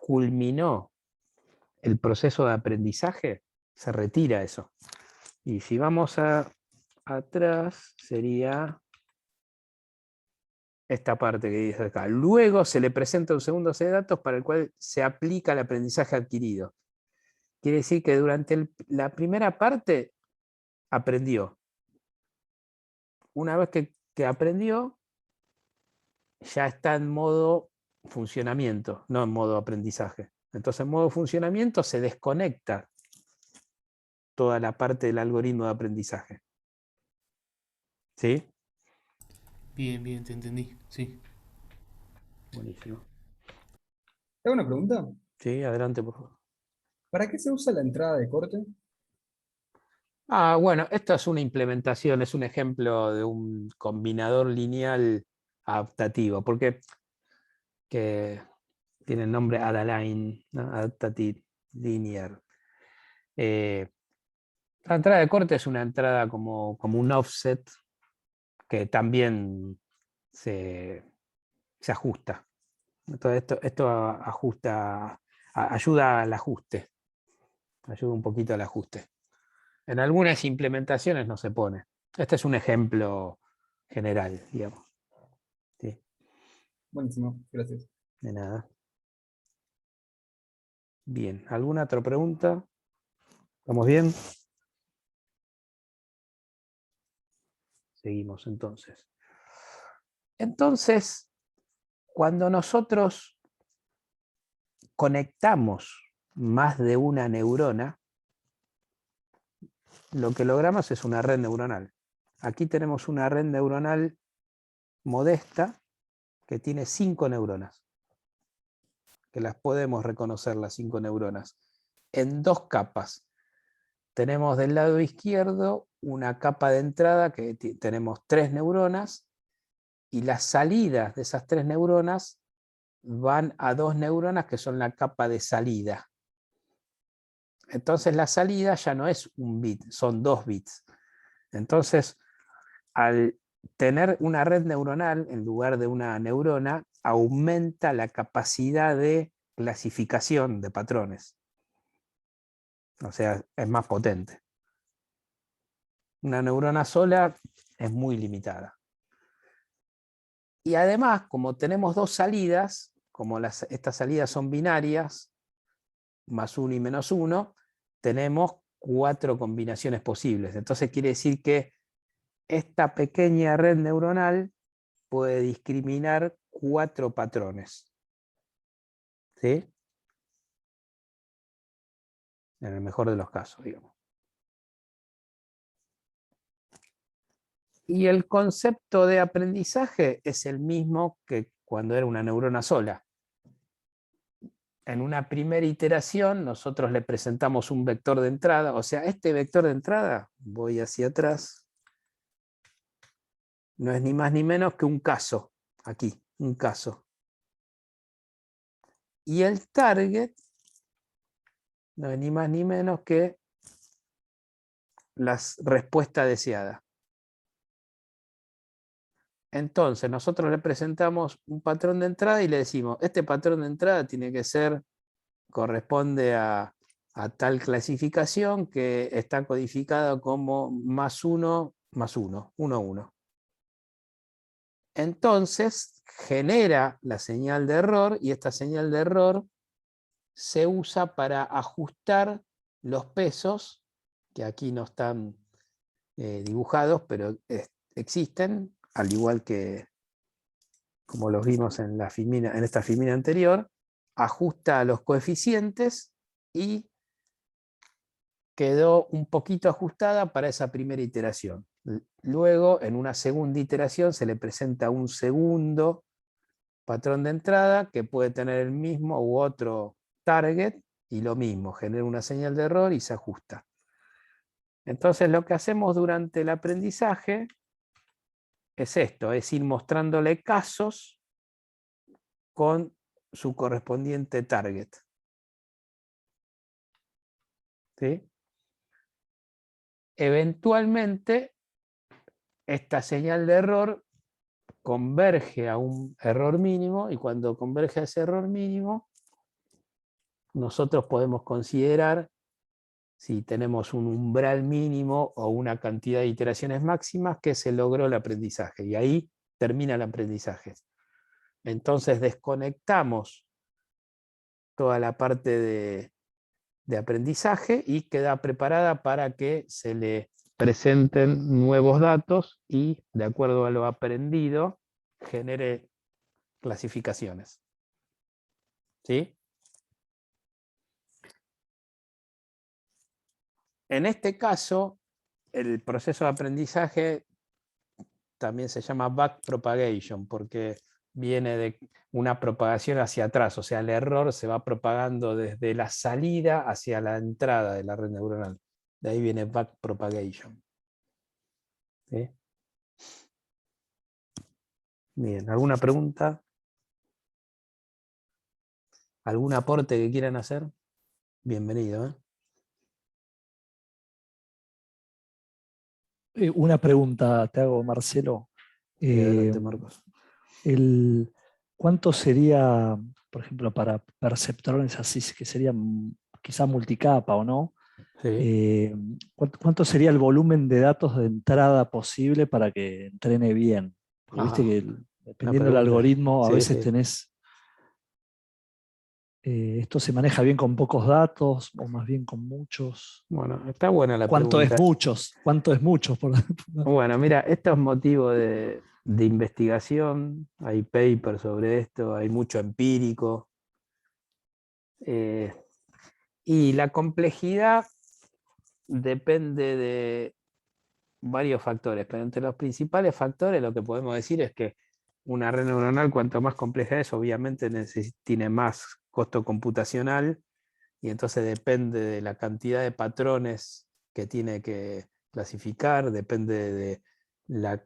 culminó el proceso de aprendizaje, se retira eso. Y si vamos atrás, sería esta parte que dice acá. Luego se le presenta un segundo set de datos para el cual se aplica el aprendizaje adquirido. Quiere decir que durante la primera parte aprendió. Una vez que aprendió, ya está en modo funcionamiento, no en modo aprendizaje. Entonces, en modo funcionamiento se desconecta toda la parte del algoritmo de aprendizaje. ¿Sí? Bien, bien, te entendí. Sí. Buenísimo. ¿Te hago una pregunta? Sí, adelante, por favor. ¿Para qué se usa la entrada de corte? Bueno, esto es una implementación, es un ejemplo de un combinador lineal adaptativo, porque que tiene el nombre Adaline, ¿no? Adaptative Linear. La entrada de corte es una entrada como un offset que también se ajusta. Entonces esto ajusta, ayuda al ajuste, ayuda un poquito al ajuste. En algunas implementaciones no se pone. Este es un ejemplo general, digamos. Sí, Buenísimo, gracias. de nada. Bien, ¿alguna otra pregunta? ¿Estamos bien? Seguimos entonces. Entonces, cuando nosotros conectamos más de una neurona, lo que logramos es una red neuronal. Aquí tenemos una red neuronal modesta que tiene 5 neuronas, que las podemos reconocer las 5 neuronas, en 2 capas. Tenemos del lado izquierdo una capa de entrada que tenemos 3 neuronas y las salidas de esas 3 neuronas van a 2 neuronas que son la capa de salida. Entonces la salida ya no es un bit, son 2 bits. Entonces, al tener una red neuronal en lugar de una neurona, aumenta la capacidad de clasificación de patrones. O sea, es más potente. Una neurona sola es muy limitada. Y además, como tenemos 2 salidas, como estas salidas son binarias, más 1 y menos 1, tenemos 4 combinaciones posibles. Entonces quiere decir que esta pequeña red neuronal puede discriminar 4 patrones. ¿Sí? En el mejor de los casos, digamos. Y el concepto de aprendizaje es el mismo que cuando era una neurona sola. En una primera iteración nosotros le presentamos un vector de entrada, o sea, este vector de entrada, voy hacia atrás, no es ni más ni menos que un caso, aquí, un caso. Y el target no es ni más ni menos que la respuesta deseada. Entonces nosotros le presentamos un patrón de entrada y le decimos, este patrón de entrada tiene que ser, corresponde a tal clasificación que está codificada como más 1, más 1, 1, 1. Entonces genera la señal de error y esta señal de error se usa para ajustar los pesos, que aquí no están dibujados, pero existen, al igual que como los vimos en esta filmina anterior, ajusta los coeficientes y quedó un poquito ajustada para esa primera iteración. Luego, en una segunda iteración, se le presenta un segundo patrón de entrada que puede tener el mismo u otro target y lo mismo, genera una señal de error y se ajusta. Entonces lo que hacemos durante el aprendizaje es esto, es ir mostrándole casos con su correspondiente target. ¿Sí? Eventualmente, esta señal de error converge a un error mínimo, y cuando converge a ese error mínimo, nosotros podemos considerar si tenemos un umbral mínimo o una cantidad de iteraciones máximas que se logró el aprendizaje, y ahí termina el aprendizaje. Entonces desconectamos toda la parte de aprendizaje y queda preparada para que se le presenten nuevos datos y, de acuerdo a lo aprendido, genere clasificaciones. ¿Sí? En este caso, el proceso de aprendizaje también se llama backpropagation, porque viene de una propagación hacia atrás, o sea, el error se va propagando desde la salida hacia la entrada de la red neuronal. De ahí viene backpropagation. ¿Sí? Bien, ¿alguna pregunta? ¿Algún aporte que quieran hacer? Bienvenido. Una pregunta te hago, Marcelo. Adelante, Marcos. ¿Cuánto sería, por ejemplo, para perceptrones así, que serían quizá multicapa o no? Sí. ¿Cuánto sería el volumen de datos de entrada posible para que entrene bien? Porque viste que Una dependiendo del pregunta. algoritmo, a Sí, veces sí. tenés. ¿Esto se maneja bien con pocos datos o más bien con muchos? Bueno, está buena la ¿Cuánto es pregunta. muchos? ¿Cuánto es muchos? Bueno, mira, esto es motivo de investigación, hay papers sobre esto, hay mucho empírico. Y la complejidad depende de varios factores, pero entre los principales factores lo que podemos decir es que una red neuronal, cuanto más compleja es, obviamente tiene más costo computacional, y entonces depende de la cantidad de patrones que tiene que clasificar, depende de la,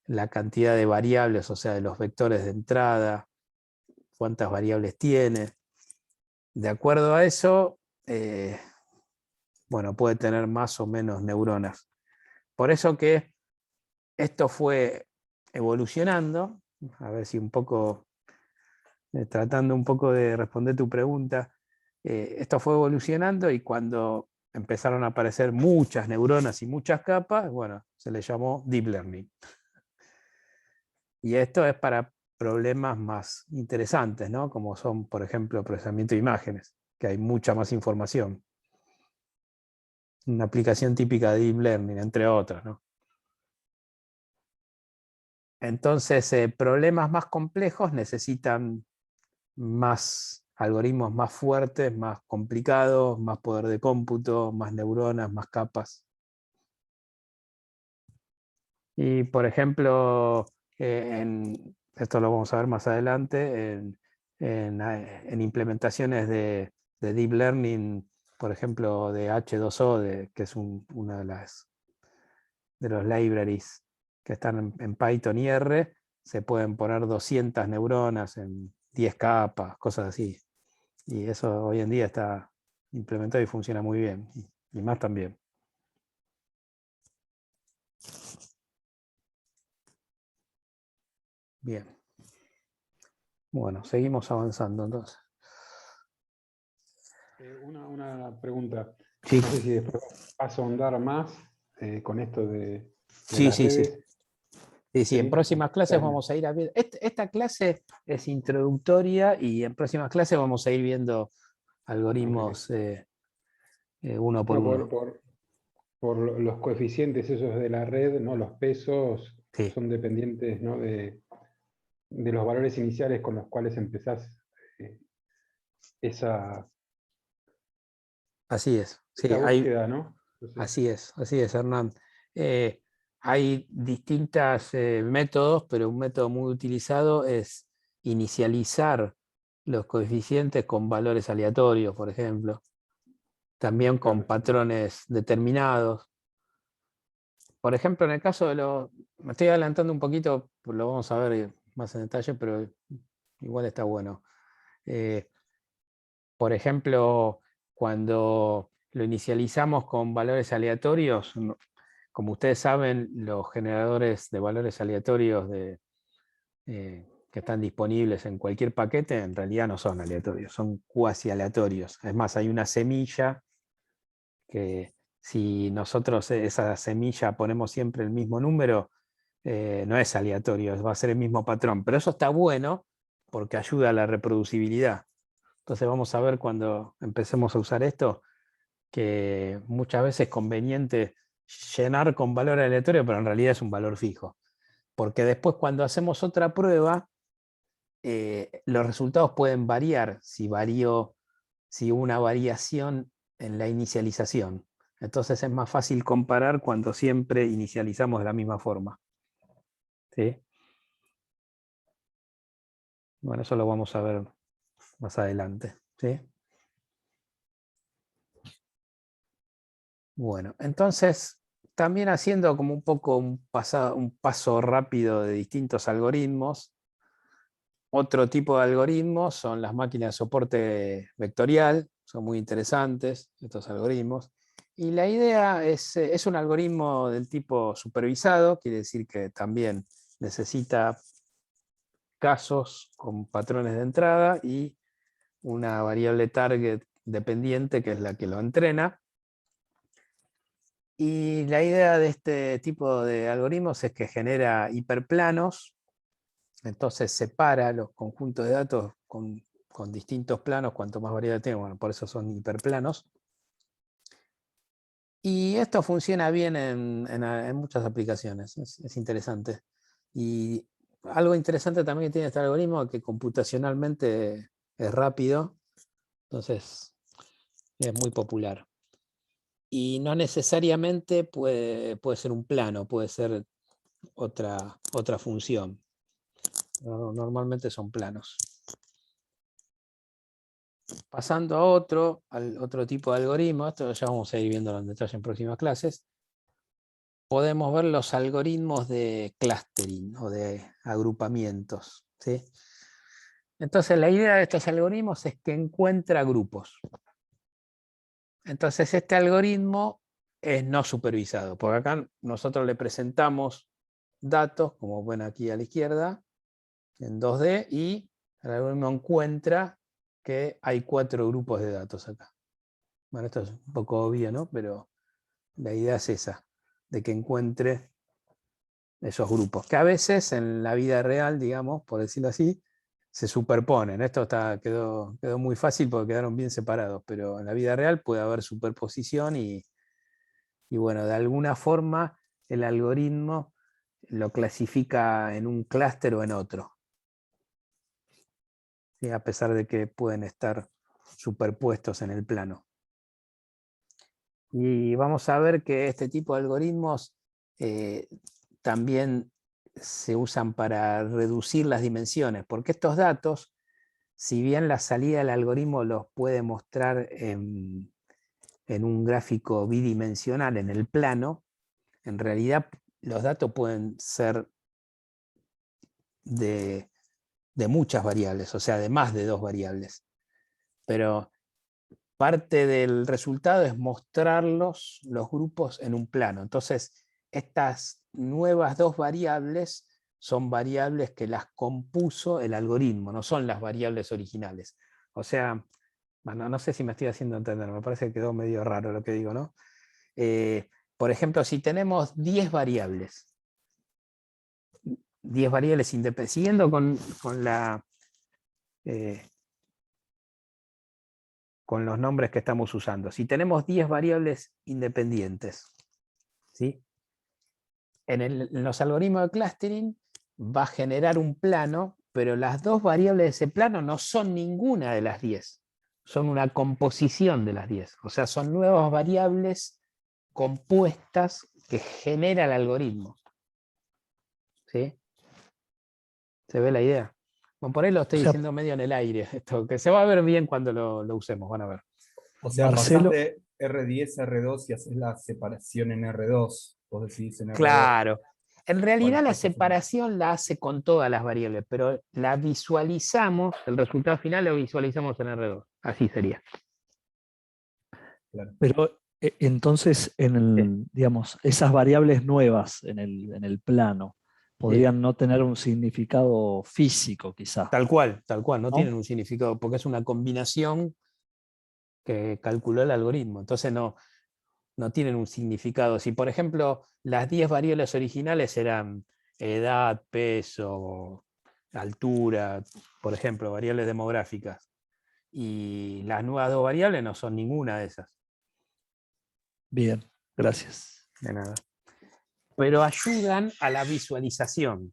la cantidad de variables, o sea, de los vectores de entrada, cuántas variables tiene. De acuerdo a eso, bueno, puede tener más o menos neuronas. Por eso que esto fue evolucionando, a ver si un poco, tratando un poco de responder tu pregunta, esto fue evolucionando, y cuando empezaron a aparecer muchas neuronas y muchas capas, bueno, se le llamó Deep Learning. Y esto es para problemas más interesantes, ¿no? Como son, por ejemplo, procesamiento de imágenes, que hay mucha más información. Una aplicación típica de Deep Learning, entre otras, ¿no? Entonces, problemas más complejos necesitan más algoritmos más fuertes, más complicados, más poder de cómputo, más neuronas, más capas. Y, por ejemplo, esto lo vamos a ver más adelante, en implementaciones de Deep Learning, por ejemplo, de H2O, que es una de los libraries que están en Python y R, se pueden poner 200 neuronas en 10 capas, cosas así. Y eso hoy en día está implementado y funciona muy bien, y más también. Bien. Bueno, seguimos avanzando entonces. Una pregunta. Sí. No sé si después vas a ahondar más con esto de Sí, las sí, sí. redes. Sí, sí, en ¿Sí? próximas clases Está bien. vamos a ir a ver. Esta clase es introductoria, y en próximas clases vamos a ir viendo algoritmos uno por No, uno. por los coeficientes esos de la red, ¿no? Los pesos Sí, son dependientes, ¿no? de los valores iniciales con los cuales empezás esa, así es. Sí, esa búsqueda, ¿no? Entonces, así es, Hernán. Eh, Hay distintos métodos, pero un método muy utilizado es inicializar los coeficientes con valores aleatorios, por ejemplo. También con patrones determinados. Por ejemplo, en el caso de los... Me estoy adelantando un poquito, pues lo vamos a ver más en detalle, pero igual está bueno. Por ejemplo, cuando lo inicializamos con valores aleatorios, como ustedes saben, los generadores de valores aleatorios que están disponibles en cualquier paquete en realidad no son aleatorios, son cuasi aleatorios. Es más, hay una semilla que si nosotros esa semilla ponemos siempre el mismo número, no es aleatorio, va a ser el mismo patrón. Pero eso está bueno porque ayuda a la reproducibilidad. Entonces vamos a ver cuando empecemos a usar esto, que muchas veces es conveniente llenar con valor aleatorio, pero en realidad es un valor fijo. Porque después cuando hacemos otra prueba, los resultados pueden variar si hubo una variación en la inicialización. Entonces es más fácil comparar cuando siempre inicializamos de la misma forma. ¿Sí? Bueno, eso lo vamos a ver más adelante. ¿Sí? Bueno, entonces, también haciendo como un poco un paso rápido de distintos algoritmos. Otro tipo de algoritmos son las máquinas de soporte vectorial, son muy interesantes estos algoritmos. Y la idea es un algoritmo del tipo supervisado, quiere decir que también necesita casos con patrones de entrada y una variable target dependiente que es la que lo entrena. Y la idea de este tipo de algoritmos es que genera hiperplanos, entonces separa los conjuntos de datos con distintos planos, cuanto más variedad tenga, bueno, por eso son hiperplanos. Y esto funciona bien en muchas aplicaciones, es interesante. Y algo interesante también que tiene este algoritmo es que computacionalmente es rápido, entonces es muy popular. Y no necesariamente puede ser un plano, puede ser otra función. Normalmente son planos. Pasando al otro tipo de algoritmo, esto ya vamos a ir viendo en detalle en próximas clases, podemos ver los algoritmos de clustering o de agrupamientos. ¿Sí? Entonces la idea de estos algoritmos es que encuentra grupos. Entonces este algoritmo es no supervisado, porque acá nosotros le presentamos datos, como ven aquí a la izquierda, en 2D, y el algoritmo encuentra que hay 4 grupos de datos acá. Bueno, esto es un poco obvio, ¿no? Pero la idea es esa, de que encuentre esos grupos, que a veces en la vida real, digamos, por decirlo así, se superponen. Esto quedó muy fácil porque quedaron bien separados, pero en la vida real puede haber superposición y bueno, de alguna forma el algoritmo lo clasifica en un clúster o en otro. ¿Sí? A pesar de que pueden estar superpuestos en el plano. Y vamos a ver que este tipo de algoritmos también se usan para reducir las dimensiones, porque estos datos, si bien la salida del algoritmo los puede mostrar en un gráfico bidimensional en el plano, en realidad los datos pueden ser de muchas variables, o sea, de más de 2 variables. Pero parte del resultado es mostrarlos, los grupos, en un plano. Entonces, estas nuevas 2 variables son variables que las compuso el algoritmo, no son las variables originales. O sea, bueno, no sé si me estoy haciendo entender, me parece que quedó medio raro lo que digo, ¿no? Por ejemplo, si tenemos 10 variables independientes, siguiendo con los nombres que estamos usando. Si tenemos 10 variables independientes, ¿sí? En los algoritmos de clustering va a generar un plano, pero las 2 variables de ese plano no son ninguna de las 10. Son una composición de las 10. O sea, son nuevas variables compuestas que genera el algoritmo. ¿Sí? ¿Se ve la idea? Bueno, por ahí lo estoy O sea, diciendo medio en el aire, esto, que se va a ver bien cuando lo usemos, van a ver. O sea, Marcelo, pasás de R10 a R2 y haces la separación en R2. Vos decidís en R2 Claro. En realidad cuál la cosa hacer. separación la hace con todas las variables, pero la visualizamos, el resultado final lo visualizamos en R2. Así sería. Claro. pero entonces, Sí, digamos, esas variables nuevas en el plano sí. podrían no tener un significado físico, quizá, Tal cual, no tienen ¿no? un significado, porque es una combinación que calculó el algoritmo. Entonces no tienen un significado. Si, por ejemplo, las 10 variables originales eran edad, peso, altura, por ejemplo, variables demográficas, y las nuevas dos variables no son ninguna de esas, Bien, gracias. de nada. Pero ayudan a la visualización,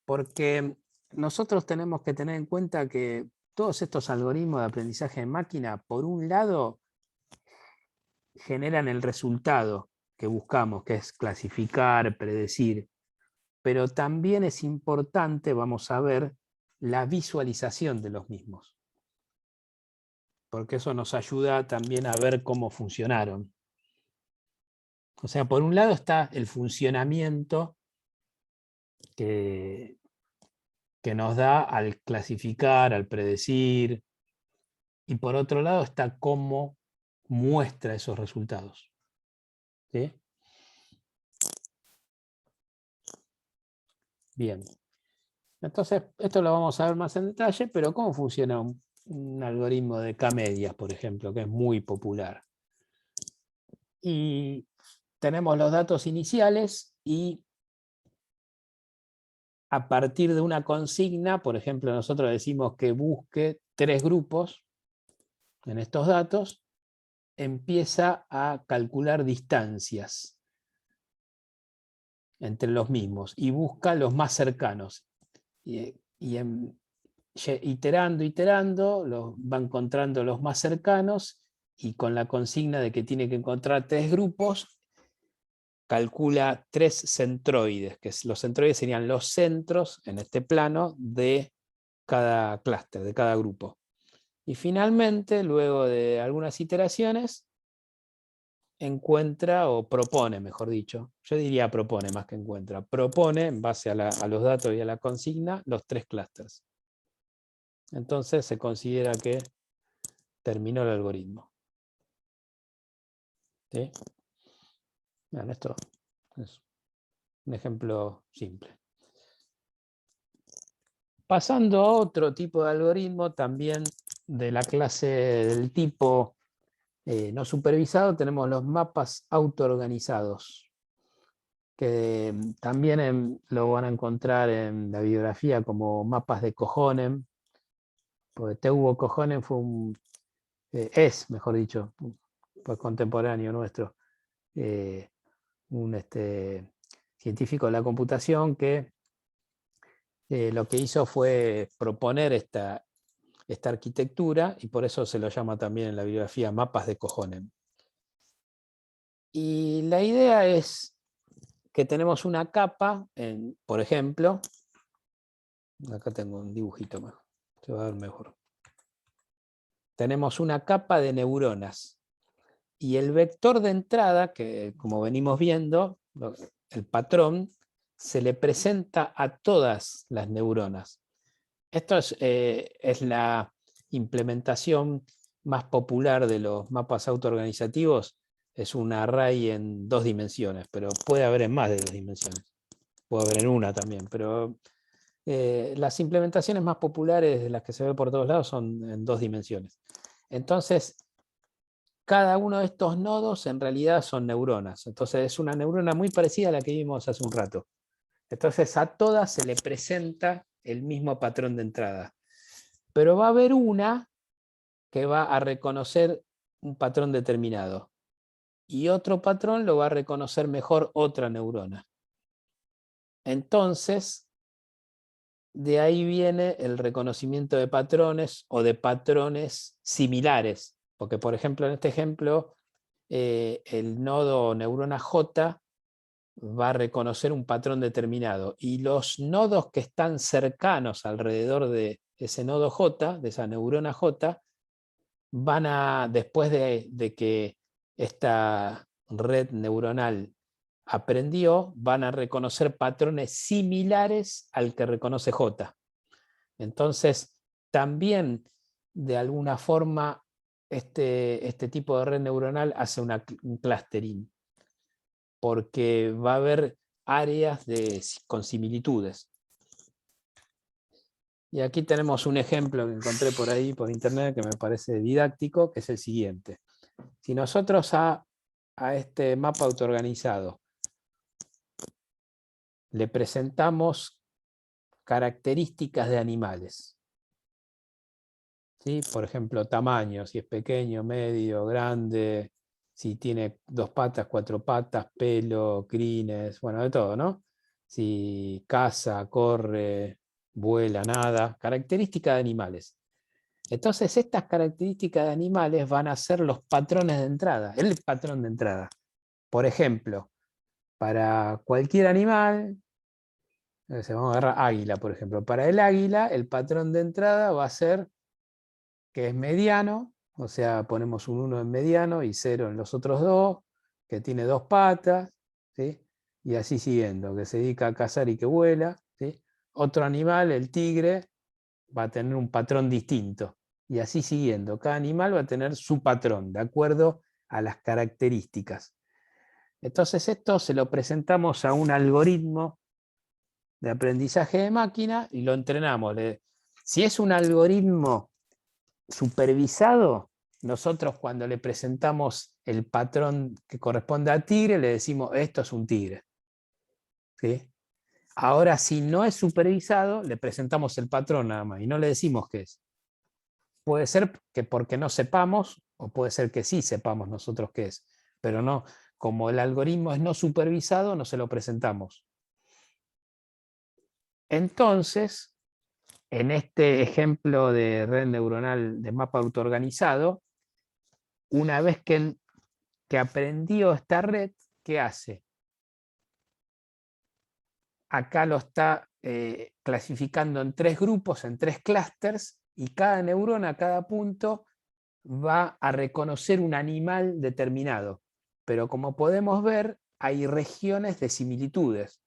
porque nosotros tenemos que tener en cuenta que todos estos algoritmos de aprendizaje de máquina, por un lado, generan el resultado que buscamos, que es clasificar, predecir, pero también es importante, vamos a ver, la visualización de los mismos, porque eso nos ayuda también a ver cómo funcionaron. O sea, por un lado está el funcionamiento que, que nos da al clasificar, al predecir, y por otro lado está cómo muestra esos resultados. ¿Sí? Bien. Entonces, esto lo vamos a ver más en detalle, pero ¿cómo funciona un algoritmo de K-medias, por ejemplo, que es muy popular? Y tenemos los datos iniciales y a partir de una consigna, por ejemplo, nosotros decimos que busque 3 grupos en estos datos, empieza a calcular distancias entre los mismos y busca los más cercanos. Iterando, va encontrando los más cercanos y con la consigna de que tiene que encontrar 3 grupos, calcula 3 centroides, que los centroides serían los centros en este plano de cada clúster, de cada grupo. Y finalmente, luego de algunas iteraciones, encuentra o propone, mejor dicho, yo diría propone más que encuentra, propone en base a los datos y a la consigna los 3 clústeres. Entonces se considera que terminó el algoritmo. ¿Sí? Bueno, esto es un ejemplo simple. Pasando a otro tipo de algoritmo, también de la clase del tipo no supervisado, tenemos los mapas autoorganizados, que también lo van a encontrar en la bibliografía como mapas de Kohonen, porque Teuvo Kohonen es, mejor dicho, pues contemporáneo nuestro, un científico de la computación que lo que hizo fue proponer esta arquitectura y por eso se lo llama también en la bibliografía mapas de Kohonen. Y la idea es que tenemos una capa, por ejemplo, acá tengo un dibujito más, se va a ver mejor. Tenemos una capa de neuronas y el vector de entrada, que como venimos viendo, el patrón, se le presenta a todas las neuronas. Esto es la implementación más popular de los mapas autoorganizativos. Es un array en 2 dimensiones, pero puede haber en más de 2 dimensiones. Puede haber en una también, pero las implementaciones más populares de las que se ve por todos lados son en 2 dimensiones. Entonces, cada uno de estos nodos en realidad son neuronas. Entonces, es una neurona muy parecida a la que vimos hace un rato. Entonces, a todas se le presenta el mismo patrón de entrada. Pero va a haber una que va a reconocer un patrón determinado. Y otro patrón lo va a reconocer mejor otra neurona. Entonces, de ahí viene el reconocimiento de patrones o de patrones similares. Porque, por ejemplo, en este ejemplo, el nodo neurona J va a reconocer un patrón determinado y los nodos que están cercanos alrededor de ese nodo J, de esa neurona J, van a, después de que esta red neuronal aprendió, van a reconocer patrones similares al que reconoce J. Entonces, también de alguna forma este tipo de red neuronal hace un clustering, porque va a haber áreas con similitudes. Y aquí tenemos un ejemplo que encontré por ahí, por internet, que me parece didáctico, que es el siguiente. Si nosotros a este mapa autoorganizado le presentamos características de animales, ¿sí? Por ejemplo, tamaño, si es pequeño, medio, grande, si tiene 2 patas, 4 patas, pelo, crines, bueno, de todo, ¿no? Si caza, corre, vuela, nada, características de animales. Entonces, estas características de animales van a ser los patrones de entrada, el patrón de entrada. Por ejemplo, para cualquier animal, vamos a agarrar águila, por ejemplo. Para el águila, el patrón de entrada va a ser que es mediano, o sea, ponemos un 1 en mediano y 0 en los otros dos, que tiene 2 patas, ¿sí? Y así siguiendo, que se dedica a cazar y que vuela, ¿sí? Otro animal, el tigre, va a tener un patrón distinto. Y así siguiendo, cada animal va a tener su patrón, de acuerdo a las características. Entonces esto se lo presentamos a un algoritmo de aprendizaje de máquina y lo entrenamos. Si es un algoritmo supervisado, nosotros cuando le presentamos el patrón que corresponde a tigre, le decimos, esto es un tigre. ¿Sí? Ahora, si no es supervisado, le presentamos el patrón nada más y no le decimos qué es. Puede ser que porque no sepamos, o puede ser que sí sepamos nosotros qué es, pero no, como el algoritmo es no supervisado, no se lo presentamos. Entonces, en este ejemplo de red neuronal de mapa autoorganizado, una vez que aprendió esta red, ¿qué hace? Acá lo está clasificando en 3 grupos, en 3 clústeres, y cada neurona, cada punto, va a reconocer un animal determinado. Pero como podemos ver, hay regiones de similitudes.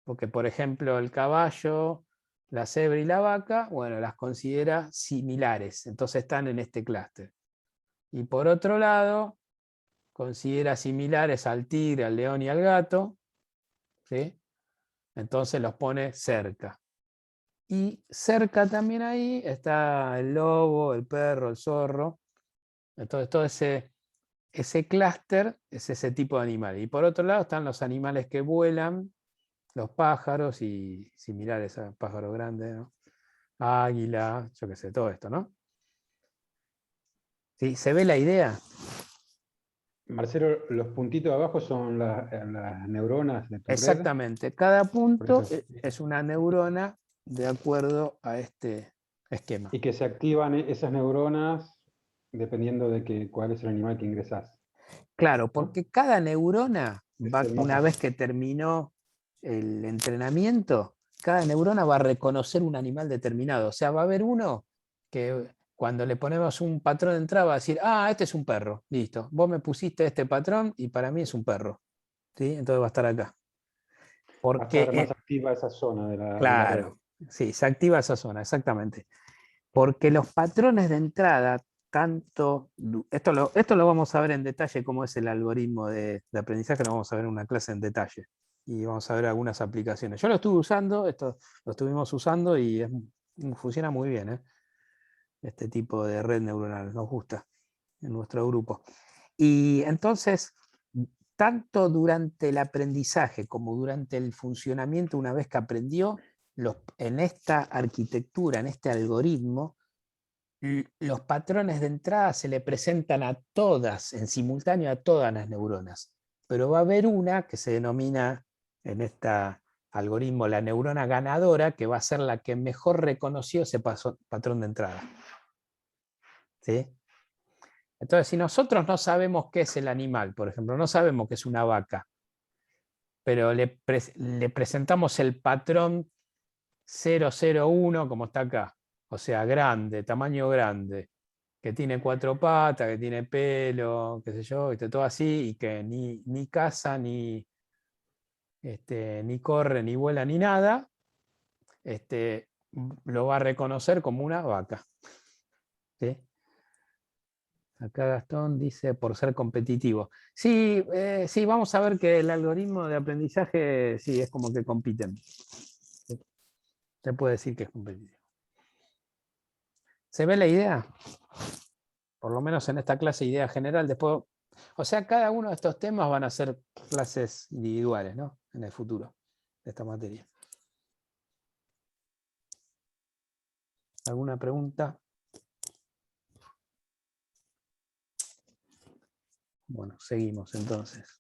Porque, por ejemplo, el caballo, la cebra y la vaca, bueno, las considera similares. Entonces están en este clúster. Y por otro lado, considera similares al tigre, al león y al gato, ¿sí? Entonces los pone cerca. Y cerca también ahí está el lobo, el perro, el zorro. Entonces todo ese clúster es ese tipo de animal. Y por otro lado están los animales que vuelan, los pájaros y similares a pájaro grande, ¿no? Águila, yo qué sé, todo esto, ¿no? ¿Sí? ¿Se ve la idea? Marcelo, los puntitos de abajo son las neuronas de tu red. Exactamente. Cada punto Por eso. es una neurona de acuerdo a este esquema. Y que se activan esas neuronas dependiendo de cuál es el animal que ingresás. Claro, porque cada neurona, Es el una mapa. vez que terminó el entrenamiento, cada neurona va a reconocer un animal determinado. O sea, va a haber uno que cuando le ponemos un patrón de entrada va a decir, ah, este es un perro, listo. Vos me pusiste este patrón y para mí es un perro. ¿Sí? Entonces va a estar acá. Va a estar más Porque, activa esa zona de la red. claro, sí, se activa esa zona, exactamente. Porque los patrones de entrada, esto lo vamos a ver en detalle, cómo es el algoritmo de aprendizaje, lo vamos a ver en una clase en detalle. Y vamos a ver algunas aplicaciones. Yo lo estuve usando, esto lo estuvimos usando y funciona muy bien, ¿eh? Este tipo de red neuronal, nos gusta en nuestro grupo. Y entonces, tanto durante el aprendizaje como durante el funcionamiento, una vez que aprendió, en esta arquitectura, en este algoritmo, los patrones de entrada se le presentan a todas, en simultáneo a todas las neuronas. Pero va a haber una que se denomina en este algoritmo la neurona ganadora, que va a ser la que mejor reconoció ese patrón de entrada. ¿Sí? Entonces, si nosotros no sabemos qué es el animal, por ejemplo, no sabemos qué es una vaca, pero le presentamos el patrón 001 como está acá, o sea, grande, tamaño grande, que tiene 4 patas, que tiene pelo, qué sé yo, todo así, y que ni caza, ni corre, ni vuela, ni nada, lo va a reconocer como una vaca. ¿Sí? Acá Gastón dice por ser competitivo. Sí, sí, vamos a ver que el algoritmo de aprendizaje sí es como que compiten. Se puede decir que es competitivo. ¿Se ve la idea? Por lo menos en esta clase idea general. Después, o sea, cada uno de estos temas van a ser clases individuales, ¿no? En el futuro de esta materia. ¿Alguna pregunta? Bueno, seguimos entonces.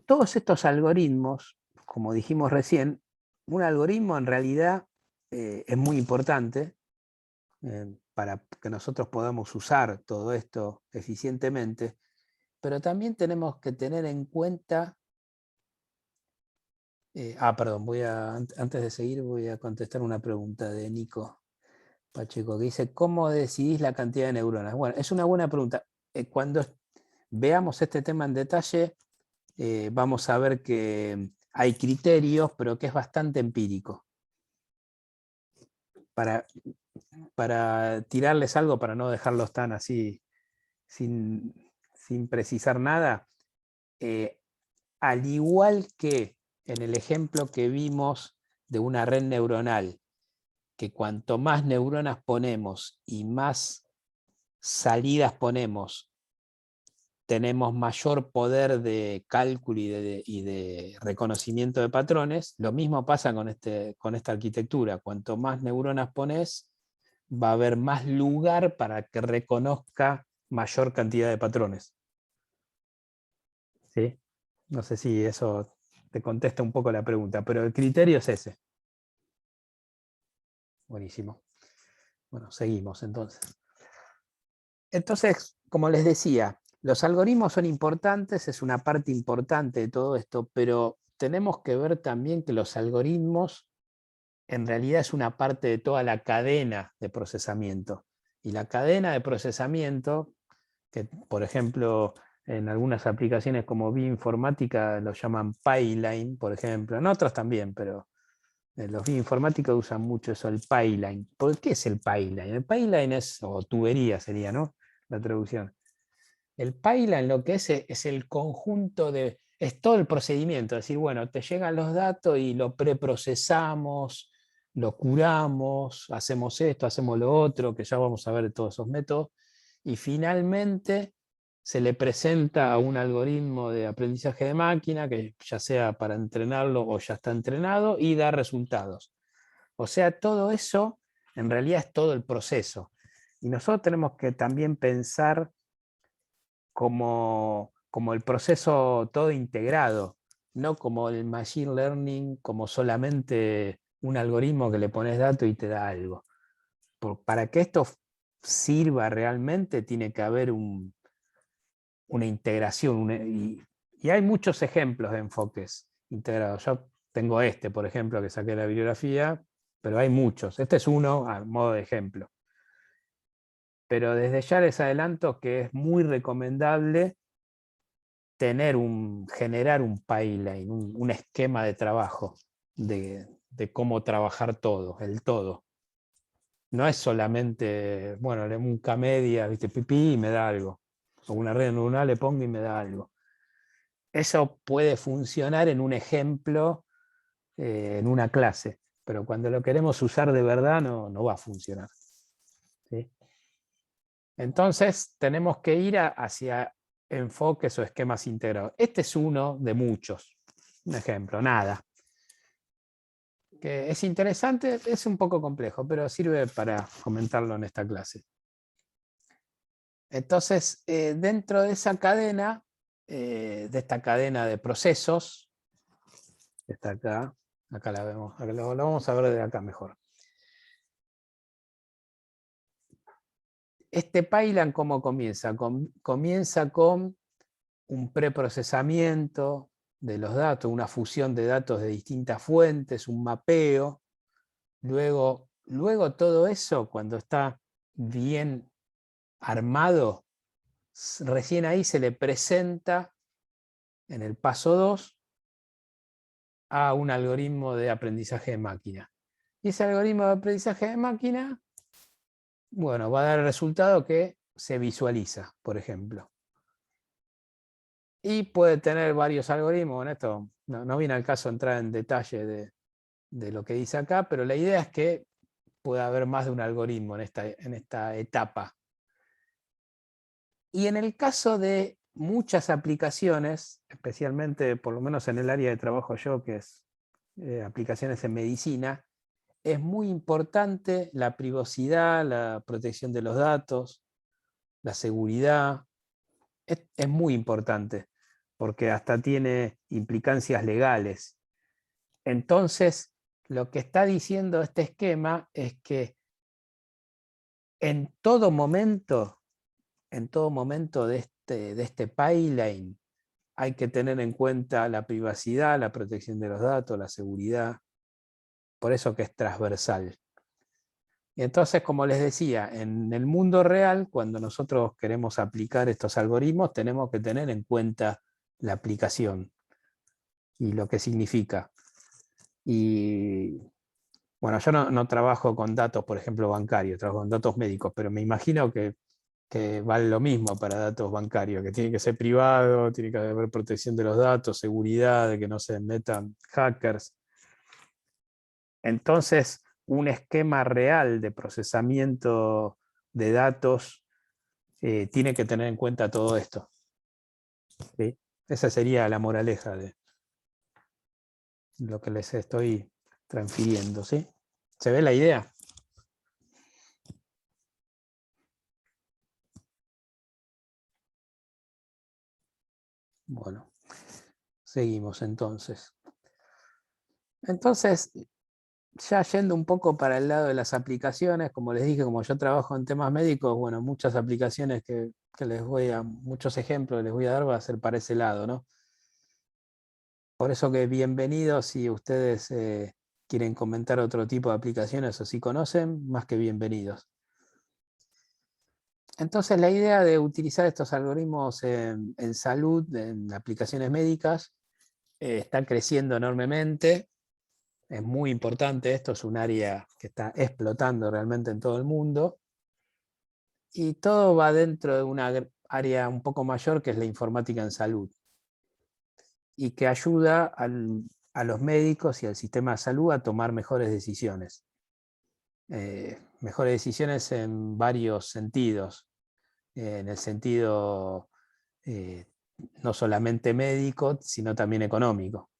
Todos estos algoritmos, como dijimos recién, un algoritmo en realidad es muy importante para que nosotros podamos usar todo esto eficientemente, pero también tenemos que tener en cuenta... perdón, antes de seguir voy a contestar una pregunta de Nico Pacheco, que dice, ¿cómo decidís la cantidad de neuronas? Bueno, es una buena pregunta. Cuando veamos este tema en detalle, vamos a ver que hay criterios, pero que es bastante empírico. Para tirarles algo, para no dejarlos tan así, sin precisar nada, al igual que en el ejemplo que vimos de una red neuronal, que cuanto más neuronas ponemos y más salidas ponemos, tenemos mayor poder de cálculo y de reconocimiento de patrones. Lo mismo pasa con esta arquitectura. Cuanto más neuronas pones, va a haber más lugar para que reconozca mayor cantidad de patrones. ¿Sí? No sé si eso te contesta un poco la pregunta, pero el criterio es ese. Buenísimo. Bueno, seguimos entonces. Entonces, como les decía, los algoritmos son importantes, es una parte importante de todo esto, pero tenemos que ver también que los algoritmos en realidad es una parte de toda la cadena de procesamiento. Y la cadena de procesamiento, que por ejemplo en algunas aplicaciones como bioinformática lo llaman pipeline, por ejemplo, en otros también, pero los bioinformáticos usan mucho eso, el pipeline. ¿Por qué es el pipeline? El pipeline es, o tubería sería, ¿no? La traducción. El pipeline lo que es el conjunto de, es todo el procedimiento, es decir, bueno, te llegan los datos y lo preprocesamos, lo curamos, hacemos esto, hacemos lo otro, que ya vamos a ver todos esos métodos, y finalmente se le presenta a un algoritmo de aprendizaje de máquina, que ya sea para entrenarlo o ya está entrenado, y da resultados. O sea, todo eso en realidad es todo el proceso. Y nosotros tenemos que también pensar como el proceso todo integrado, no como el machine learning, como solamente un algoritmo que le pones datos y te da algo. Para que esto sirva realmente tiene que haber una integración, y hay muchos ejemplos de enfoques integrados. Yo tengo por ejemplo, que saqué de la bibliografía, pero hay muchos. Este es uno a modo de ejemplo. Pero desde ya les adelanto que es muy recomendable generar un pipeline, un esquema de trabajo de cómo trabajar todo, el todo. No es solamente, bueno, un K-media, ¿viste? Pipí y me da algo. O una red neuronal le pongo y me da algo. Eso puede funcionar en un ejemplo, en una clase, pero cuando lo queremos usar de verdad no va a funcionar. ¿Sí? Entonces tenemos que ir hacia enfoques o esquemas integrados. Este es uno de muchos. Un ejemplo, nada. Que es interesante, es un poco complejo, pero sirve para comentarlo en esta clase. Entonces, dentro de esa cadena, de esta cadena de procesos, que está acá la vemos, acá lo vamos a ver de acá mejor. Este pipeline, ¿cómo comienza? Comienza con un preprocesamiento de los datos, una fusión de datos de distintas fuentes, un mapeo. Luego todo eso, cuando está bien armado, recién ahí se le presenta en el paso 2 a un algoritmo de aprendizaje de máquina. Y ese algoritmo de aprendizaje de máquina, bueno, va a dar el resultado que se visualiza, por ejemplo. Y puede tener varios algoritmos. Bueno, esto no viene al caso entrar en detalle de lo que dice acá, pero la idea es que puede haber más de un algoritmo en esta etapa. Y en el caso de muchas aplicaciones, especialmente por lo menos en el área de trabajo yo, que es aplicaciones en medicina, es muy importante la privacidad, la protección de los datos, la seguridad. Es muy importante, porque hasta tiene implicancias legales. Entonces, lo que está diciendo este esquema es que en todo momento de este pipeline hay que tener en cuenta la privacidad, la protección de los datos, la seguridad. Por eso que es transversal. Y entonces, como les decía, en el mundo real, cuando nosotros queremos aplicar estos algoritmos, tenemos que tener en cuenta la aplicación y lo que significa. Y bueno, yo no trabajo con datos, por ejemplo, bancarios, trabajo con datos médicos, pero me imagino que vale lo mismo para datos bancarios, que tiene que ser privado, tiene que haber protección de los datos, seguridad, de que no se metan hackers. Entonces, un esquema real de procesamiento de datos tiene que tener en cuenta todo esto. ¿Sí? Esa sería la moraleja de lo que les estoy transfiriendo. ¿Sí? ¿Se ve la idea? Bueno, seguimos entonces. Entonces, ya yendo un poco para el lado de las aplicaciones, como les dije, como yo trabajo en temas médicos, bueno, muchas aplicaciones que muchos ejemplos les voy a dar va a ser para ese lado, ¿no? Por eso que bienvenidos si ustedes quieren comentar otro tipo de aplicaciones o si conocen, más que bienvenidos. Entonces la idea de utilizar estos algoritmos en salud, en aplicaciones médicas, está creciendo enormemente. Es muy importante, esto es un área que está explotando realmente en todo el mundo. Y todo va dentro de una área un poco mayor que es la informática en salud. Y que ayuda a los médicos y al sistema de salud a tomar mejores decisiones. Mejores decisiones en varios sentidos. En el sentido no solamente médico, sino también económico.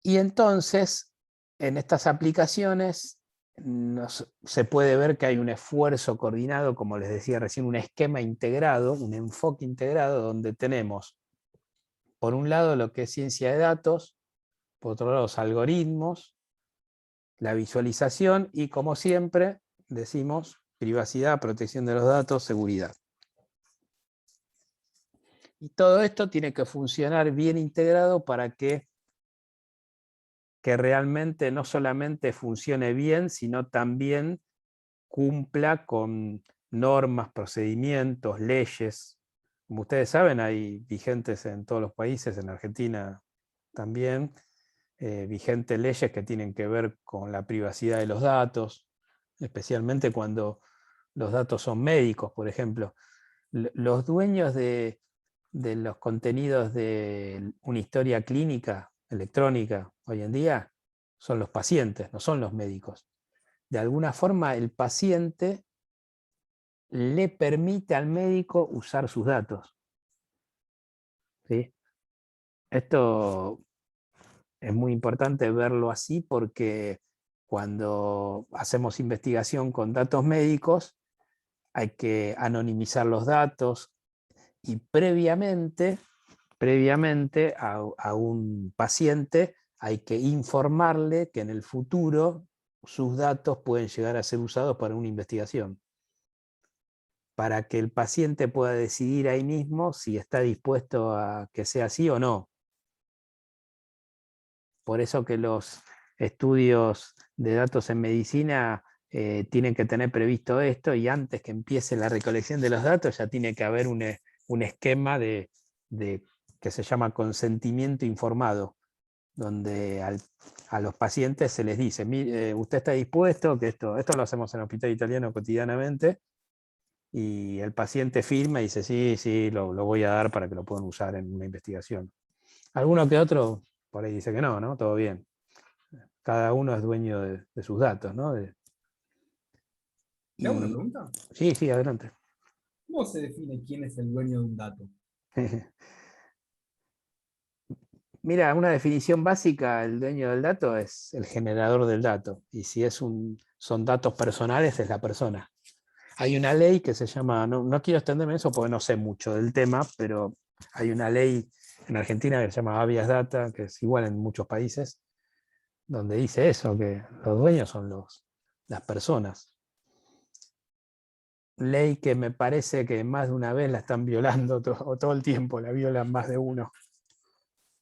Y entonces, en estas aplicaciones, se puede ver que hay un esfuerzo coordinado, como les decía recién, un esquema integrado, un enfoque integrado, donde tenemos, por un lado, lo que es ciencia de datos, por otro lado, los algoritmos, la visualización y, como siempre, decimos, privacidad, protección de los datos, seguridad. Y todo esto tiene que funcionar bien integrado para que realmente no solamente funcione bien, sino también cumpla con normas, procedimientos, leyes. Como ustedes saben, hay vigentes en todos los países, en Argentina también, vigentes leyes que tienen que ver con la privacidad de los datos, especialmente cuando los datos son médicos, por ejemplo. Los dueños de los contenidos de una historia clínica electrónica hoy en día son los pacientes, no son los médicos. De alguna forma el paciente le permite al médico usar sus datos. ¿Sí? Esto es muy importante verlo así porque cuando hacemos investigación con datos médicos hay que anonimizar los datos y previamente a un paciente hay que informarle que en el futuro sus datos pueden llegar a ser usados para una investigación. para que el paciente pueda decidir ahí mismo si está dispuesto a que sea así o no. Por eso que los estudios de datos en medicina tienen que tener previsto esto, y antes que empiece la recolección de los datos ya tiene que haber un esquema de que se llama consentimiento informado, donde a los pacientes se les dice: "Mire, usted está dispuesto", que esto lo hacemos en el Hospital Italiano cotidianamente, y el paciente firma y dice: "Sí, sí, lo voy a dar para que lo puedan usar en una investigación". Alguno que otro por ahí dice que no, ¿no? Todo bien. Cada uno es dueño de sus datos, ¿no? ¿Le hago una pregunta? Sí, sí, adelante. ¿Cómo se define quién es el dueño de un dato? Mira, una definición básica: el dueño del dato es el generador del dato, y si son datos personales, es la persona. Hay una ley que se llama, no quiero extenderme en eso porque no sé mucho del tema, pero hay una ley en Argentina que se llama Habeas Data, que es igual en muchos países, donde dice eso, que los dueños son las personas. Ley que me parece que más de una vez la están violando, o todo el tiempo la violan más de uno,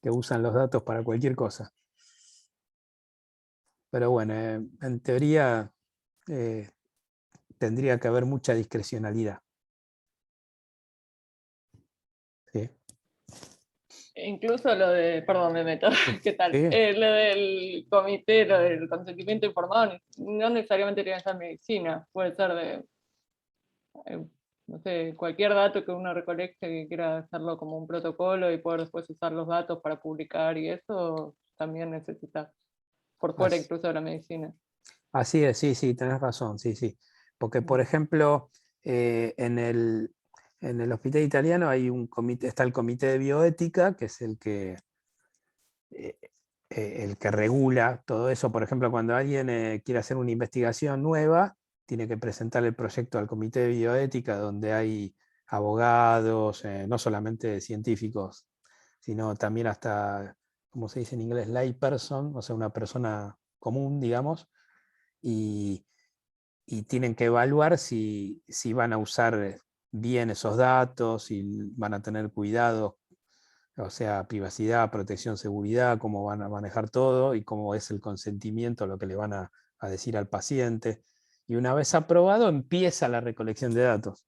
que usan los datos para cualquier cosa. Pero bueno, en teoría tendría que haber mucha discrecionalidad. ¿Sí? Incluso lo de, perdón, me meto, ¿qué tal? Sí. Lo del comité, lo del consentimiento informado, no necesariamente tiene que ser medicina, puede ser de, no sé, cualquier dato que uno recolecte que quiera hacerlo como un protocolo y poder después usar los datos para publicar, y eso también necesita, por fuera Así, incluso de la medicina. así es, sí, sí, tenés razón, sí, sí. Porque, por ejemplo, en el Hospital Italiano hay un comité, está el Comité de Bioética, que es eh, el que regula todo eso. Por ejemplo, cuando alguien quiere hacer una investigación nueva, tiene que presentar el proyecto al Comité de Bioética, donde hay abogados, no solamente científicos, sino también hasta, como se dice en inglés, lay person, o sea, una persona común, digamos, y, y tienen que evaluar si van a usar bien esos datos, si van a tener cuidado, o sea, privacidad, protección, seguridad, cómo van a manejar todo y cómo es el consentimiento, lo que le van a decir al paciente. Y una vez aprobado, empieza la recolección de datos,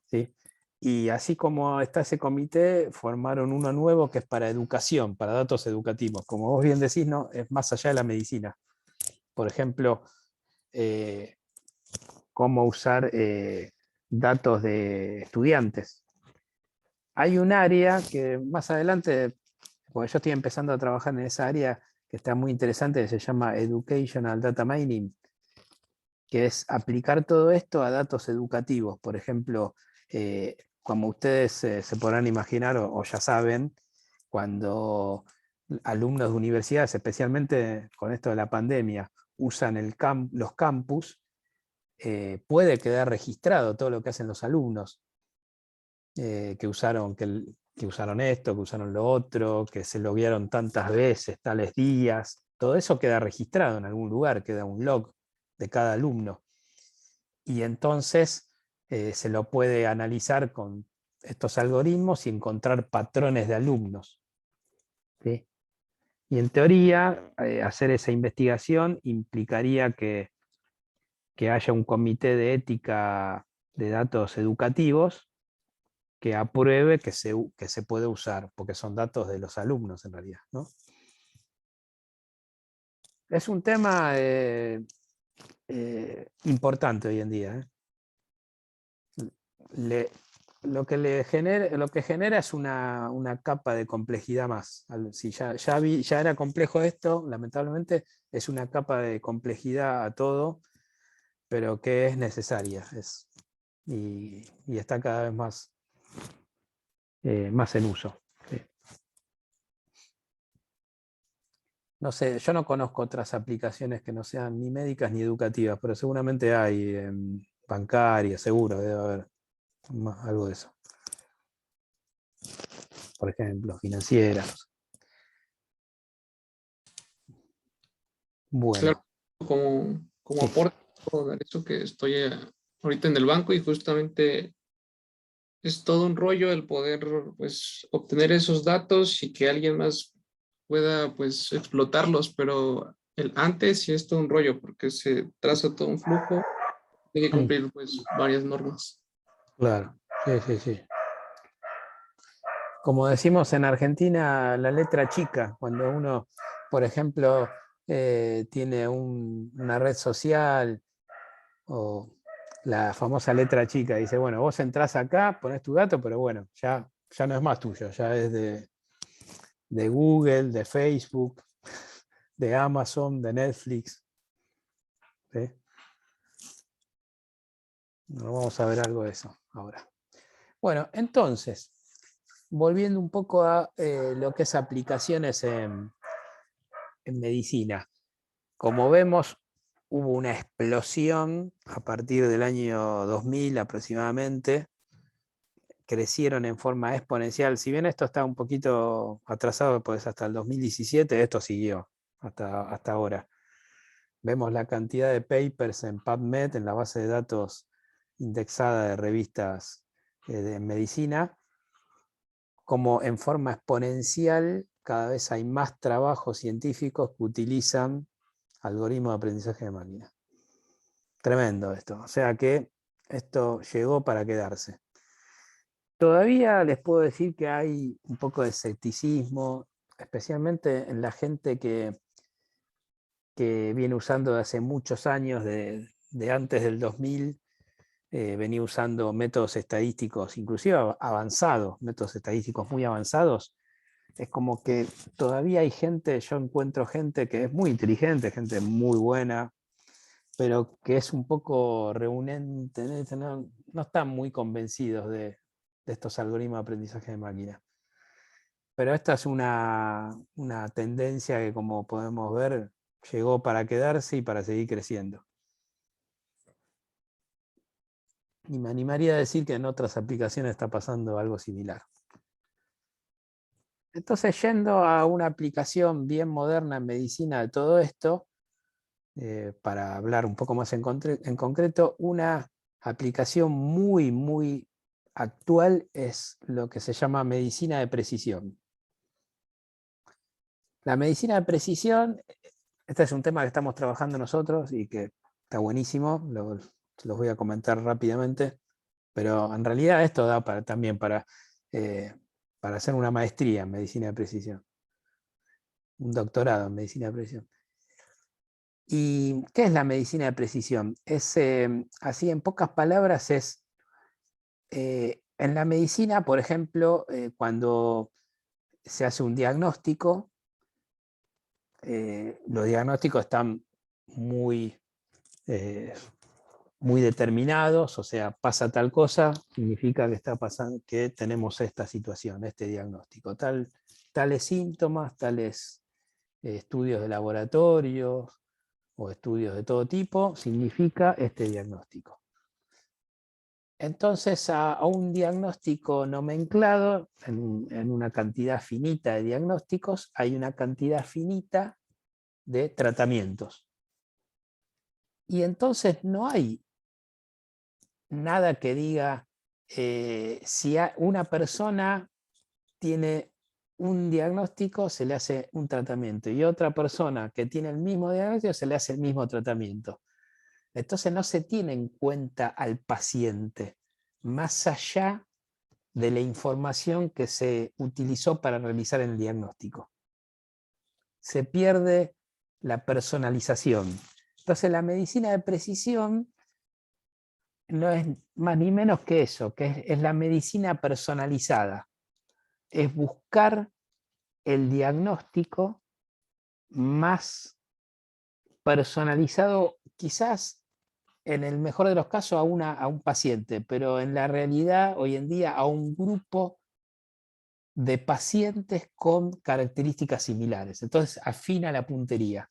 ¿sí? Y así como está ese comité, formaron uno nuevo que es para educación, para datos educativos. Como vos bien decís, no, es más allá de la medicina. Por ejemplo, cómo usar datos de estudiantes. Hay un área que más adelante, porque yo estoy empezando a trabajar en esa área que está muy interesante, que se llama Educational Data Mining, que es aplicar todo esto a datos educativos. Por ejemplo, como ustedes se podrán imaginar o ya saben, cuando alumnos de universidades, especialmente con esto de la pandemia, usan los campus, puede quedar registrado todo lo que hacen los alumnos, que usaron esto, que usaron lo otro, que se loguearon tantas veces, tales días. Todo eso queda registrado en algún lugar, queda un log de cada alumno. Y entonces se lo puede analizar con estos algoritmos y encontrar patrones de alumnos, ¿sí? Y en teoría, hacer esa investigación implicaría que haya un comité de ética de datos educativos que apruebe que se puede usar, porque son datos de los alumnos en realidad, ¿no? Es un tema importante hoy en día, ¿eh? Lo que genera es una capa de complejidad más. Si ya era complejo esto, lamentablemente es una capa de complejidad a todo, pero que es necesaria. Y está cada vez más en uso. Sí. No sé, yo no conozco otras aplicaciones que no sean ni médicas ni educativas, pero seguramente hay bancarias, seguro, debe haber algo de eso. Por ejemplo, financieras. Claro, Bueno, como sí, aporte, puedo dar eso que estoy ahorita en el banco y justamente es todo un rollo el poder pues obtener esos datos y que alguien más pueda pues explotarlos, pero el antes sí es todo un rollo porque se traza todo un flujo, tiene que cumplir pues varias normas. Claro, sí, sí, sí. Como decimos en Argentina, la letra chica, cuando uno, por ejemplo, tiene una red social o la famosa letra chica, dice, bueno, vos entrás acá, ponés tu dato, pero bueno, ya no es más tuyo, ya es de Google, de Facebook, de Amazon, de Netflix. ¿Sí? Vamos a ver algo de eso ahora. Bueno, entonces, volviendo un poco a lo que es aplicaciones en medicina. Como vemos, hubo una explosión a partir del año 2000 aproximadamente. Crecieron en forma exponencial. Si bien esto está un poquito atrasado, pues hasta el 2017, esto siguió hasta ahora. Vemos la cantidad de papers en PubMed, en la base de datos indexada de revistas de medicina, como en forma exponencial cada vez hay más trabajos científicos que utilizan algoritmos de aprendizaje de máquina. Tremendo esto. O sea que esto llegó para quedarse. Todavía les puedo decir que hay un poco de escepticismo, especialmente en la gente que viene usando de hace muchos años, de antes del 2000, venía usando métodos estadísticos, inclusive avanzados, métodos estadísticos muy avanzados. Es como que todavía hay gente, yo encuentro gente que es muy inteligente, gente muy buena, pero que es un poco reunente, no están muy convencidos de estos algoritmos de aprendizaje de máquina. Pero esta es una tendencia que, como podemos ver, llegó para quedarse y para seguir creciendo. Y me animaría a decir que en otras aplicaciones está pasando algo similar. Entonces, yendo a una aplicación bien moderna en medicina de todo esto, para hablar un poco más en concreto, una aplicación muy, muy actual es lo que se llama medicina de precisión. La medicina de precisión, este es un tema que estamos trabajando nosotros y que está buenísimo, los voy a comentar rápidamente, pero en realidad esto da también para hacer una maestría en medicina de precisión, un doctorado en medicina de precisión. ¿Y qué es la medicina de precisión? Es, así en pocas palabras, es en la medicina, por ejemplo, cuando se hace un diagnóstico, los diagnósticos están muy, muy determinados, o sea, pasa tal cosa, significa que está pasando, que tenemos esta situación, este diagnóstico, tales síntomas, tales estudios de laboratorio o estudios de todo tipo, significa este diagnóstico. Entonces, a un diagnóstico nomenclado, en una cantidad finita de diagnósticos, hay una cantidad finita de tratamientos. Y entonces no hay nada que diga si una persona tiene un diagnóstico, se le hace un tratamiento, y otra persona que tiene el mismo diagnóstico, se le hace el mismo tratamiento. Entonces no se tiene en cuenta al paciente, más allá de la información que se utilizó para realizar el diagnóstico. Se pierde la personalización. Entonces la medicina de precisión no es más ni menos que eso, que es la medicina personalizada. Es buscar el diagnóstico más personalizado, quizás en el mejor de los casos a un paciente, pero en la realidad hoy en día a un grupo de pacientes con características similares. Entonces afina la puntería.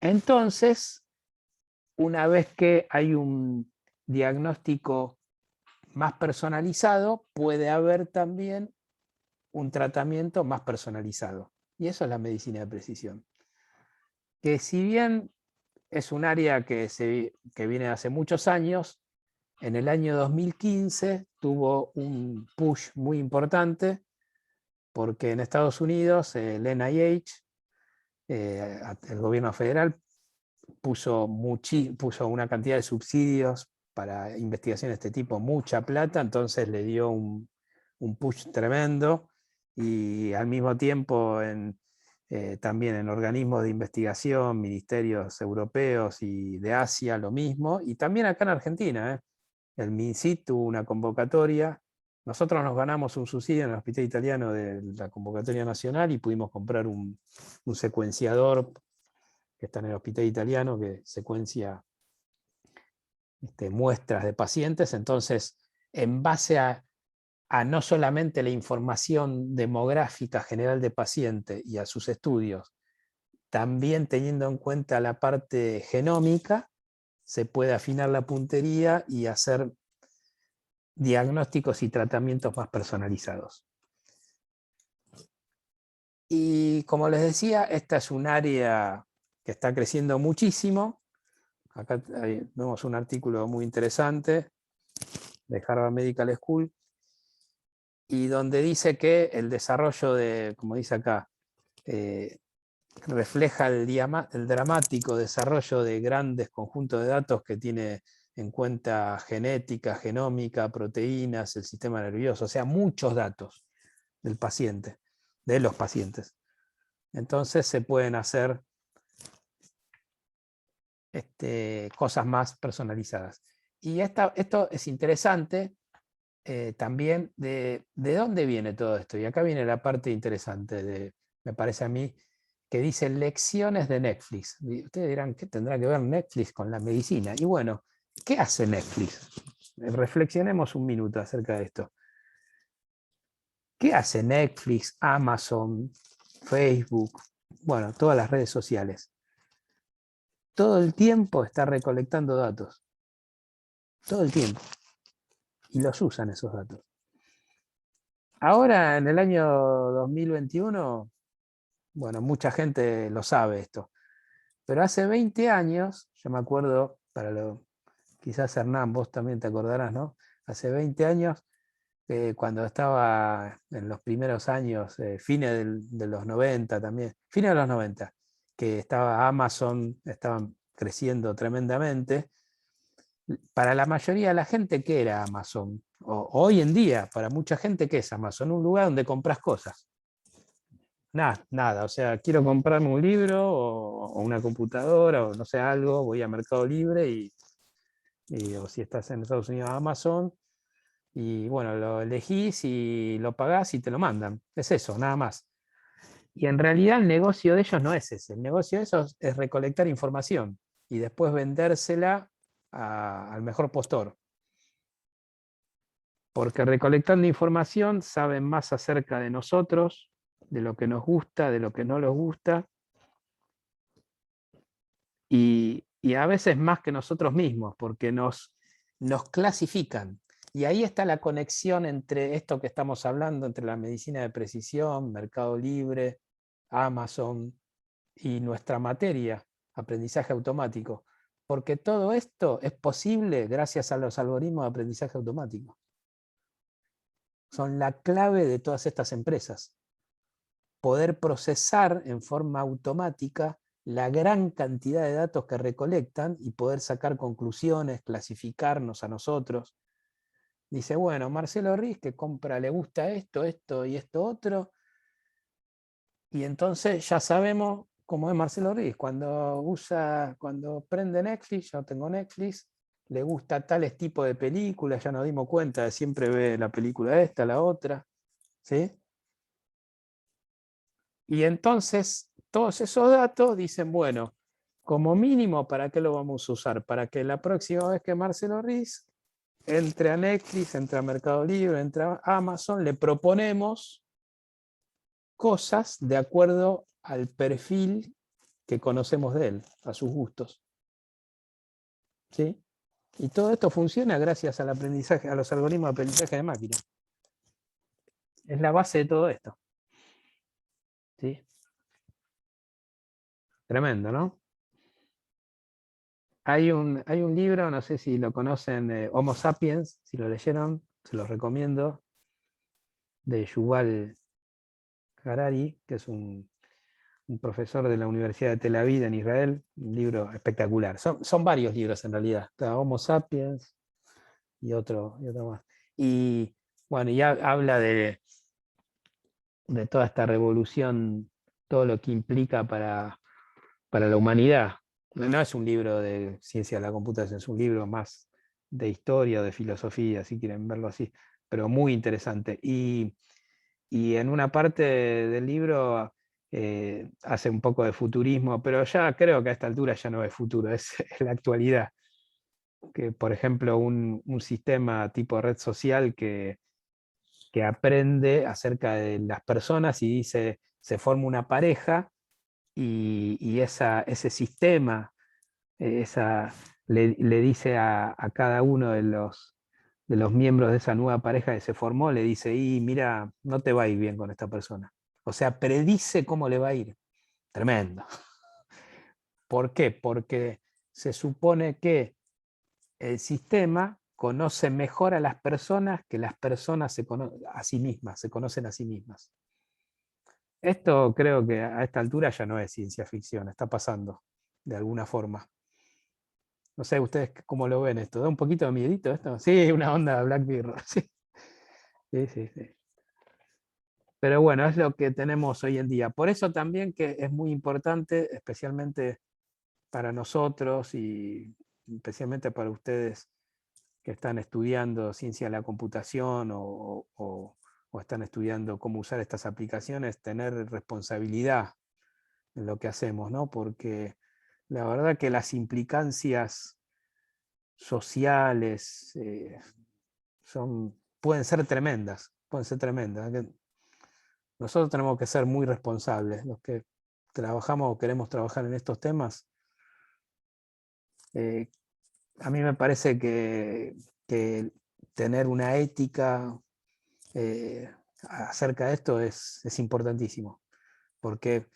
Entonces, una vez que hay un diagnóstico más personalizado, puede haber también un tratamiento más personalizado. Y eso es la medicina de precisión. Que si bien es un área que viene hace muchos años. En el año 2015 tuvo un push muy importante porque en Estados Unidos el NIH, el gobierno federal, puso una cantidad de subsidios para investigación de este tipo, mucha plata, entonces le dio un push tremendo, y al mismo tiempo también en organismos de investigación, ministerios europeos y de Asia lo mismo, y también acá en Argentina, el MinSit tuvo una convocatoria. Nosotros nos ganamos un subsidio en el Hospital Italiano de la convocatoria nacional y pudimos comprar un secuenciador que está en el Hospital Italiano, que secuencia muestras de pacientes. Entonces, en base a no solamente la información demográfica general de paciente y a sus estudios, también teniendo en cuenta la parte genómica, se puede afinar la puntería y hacer diagnósticos y tratamientos más personalizados. Y como les decía, esta es un área que está creciendo muchísimo. Acá vemos un artículo muy interesante de Harvard Medical School, y donde dice que el desarrollo de, como dice acá, refleja el dramático desarrollo de grandes conjuntos de datos que tiene en cuenta genética, genómica, proteínas, el sistema nervioso, o sea, muchos datos del paciente, de los pacientes. Entonces se pueden hacer cosas más personalizadas. Y esto es interesante también de dónde viene todo esto. Y acá viene la parte interesante, me parece a mí, que dice lecciones de Netflix. Y ustedes dirán, ¿qué tendrá que ver Netflix con la medicina? Y bueno, ¿qué hace Netflix? Reflexionemos un minuto acerca de esto. ¿Qué hace Netflix, Amazon, Facebook? Bueno, todas las redes sociales. Todo el tiempo está recolectando datos. Todo el tiempo. Y los usan esos datos. Ahora, en el año 2021, bueno, mucha gente lo sabe esto. Pero hace 20 años, yo me acuerdo, quizás Hernán, vos también te acordarás, ¿no? Hace 20 años, cuando estaba en los primeros años, fines de los 90 también, fines de los 90, que estaba Amazon, estaban creciendo tremendamente. Para la mayoría de la gente, ¿qué era Amazon? Hoy en día, para mucha gente, ¿qué es Amazon? Un lugar donde compras cosas. Nada, o sea, quiero comprarme un libro o una computadora o no sé, algo, voy a Mercado Libre o si estás en Estados Unidos, Amazon, y bueno, lo elegís y lo pagás y te lo mandan. Es eso, nada más. Y en realidad el negocio de ellos no es ese. El negocio de ellos es recolectar información y después vendérsela al mejor postor. Porque recolectando información saben más acerca de nosotros, de lo que nos gusta, de lo que no nos gusta, y a veces más que nosotros mismos, porque nos clasifican. Y ahí está la conexión entre esto que estamos hablando, entre la medicina de precisión, Mercado Libre, Amazon y nuestra materia, aprendizaje automático. Porque todo esto es posible gracias a los algoritmos de aprendizaje automático. Son la clave de todas estas empresas. Poder procesar en forma automática la gran cantidad de datos que recolectan y poder sacar conclusiones, clasificarnos a nosotros. Dice, bueno, Marcelo Riz que compra, le gusta esto, esto y esto otro, y entonces ya sabemos cómo es Marcelo Riz. Cuando prende Netflix, yo tengo Netflix, le gusta tales tipos de películas, ya nos dimos cuenta, siempre ve la película esta, la otra, ¿sí? Y entonces todos esos datos dicen, bueno, como mínimo, ¿para qué lo vamos a usar? Para que la próxima vez que Marcelo Riz entre a Netflix, entre a Mercado Libre, entre a Amazon, le proponemos cosas de acuerdo al perfil que conocemos de él, a sus gustos. ¿Sí? Y todo esto funciona gracias al aprendizaje, a los algoritmos de aprendizaje de máquina. Es la base de todo esto. ¿Sí? Tremendo, ¿no? hay un libro, no sé si lo conocen, Homo Sapiens, si lo leyeron, se los recomiendo, de Yuval Harari, que es un profesor de la Universidad de Tel Aviv en Israel, un libro espectacular. Son varios libros en realidad, está Homo Sapiens y otro más. Y bueno, ya habla de toda esta revolución, todo lo que implica para la humanidad. No es un libro de ciencia de la computación, es un libro más de historia o de filosofía, si quieren verlo así, pero muy interesante. Y en una parte del libro hace un poco de futurismo, pero ya creo que a esta altura ya no es futuro, es la actualidad. Que, por ejemplo, un sistema tipo red social que aprende acerca de las personas y dice, se forma una pareja y ese sistema le dice a cada uno de los miembros de esa nueva pareja que se formó, le dice, y mira, no te va a ir bien con esta persona. O sea, predice cómo le va a ir. Tremendo. ¿Por qué? Porque se supone que el sistema conoce mejor a las personas que las personas se conocen a sí mismas. Esto creo que a esta altura ya no es ciencia ficción, está pasando de alguna forma. No sé, ustedes cómo lo ven esto. ¿Da un poquito de miedito esto? Sí, una onda Black Mirror. Sí. Sí. Pero bueno, es lo que tenemos hoy en día. Por eso también que es muy importante, especialmente para nosotros y especialmente para ustedes que están estudiando ciencia de la computación o están estudiando cómo usar estas aplicaciones, tener responsabilidad en lo que hacemos, ¿no? Porque la verdad que las implicancias sociales pueden ser tremendas. Nosotros tenemos que ser muy responsables, los que trabajamos o queremos trabajar en estos temas. A mí me parece que tener una ética acerca de esto es importantísimo, porque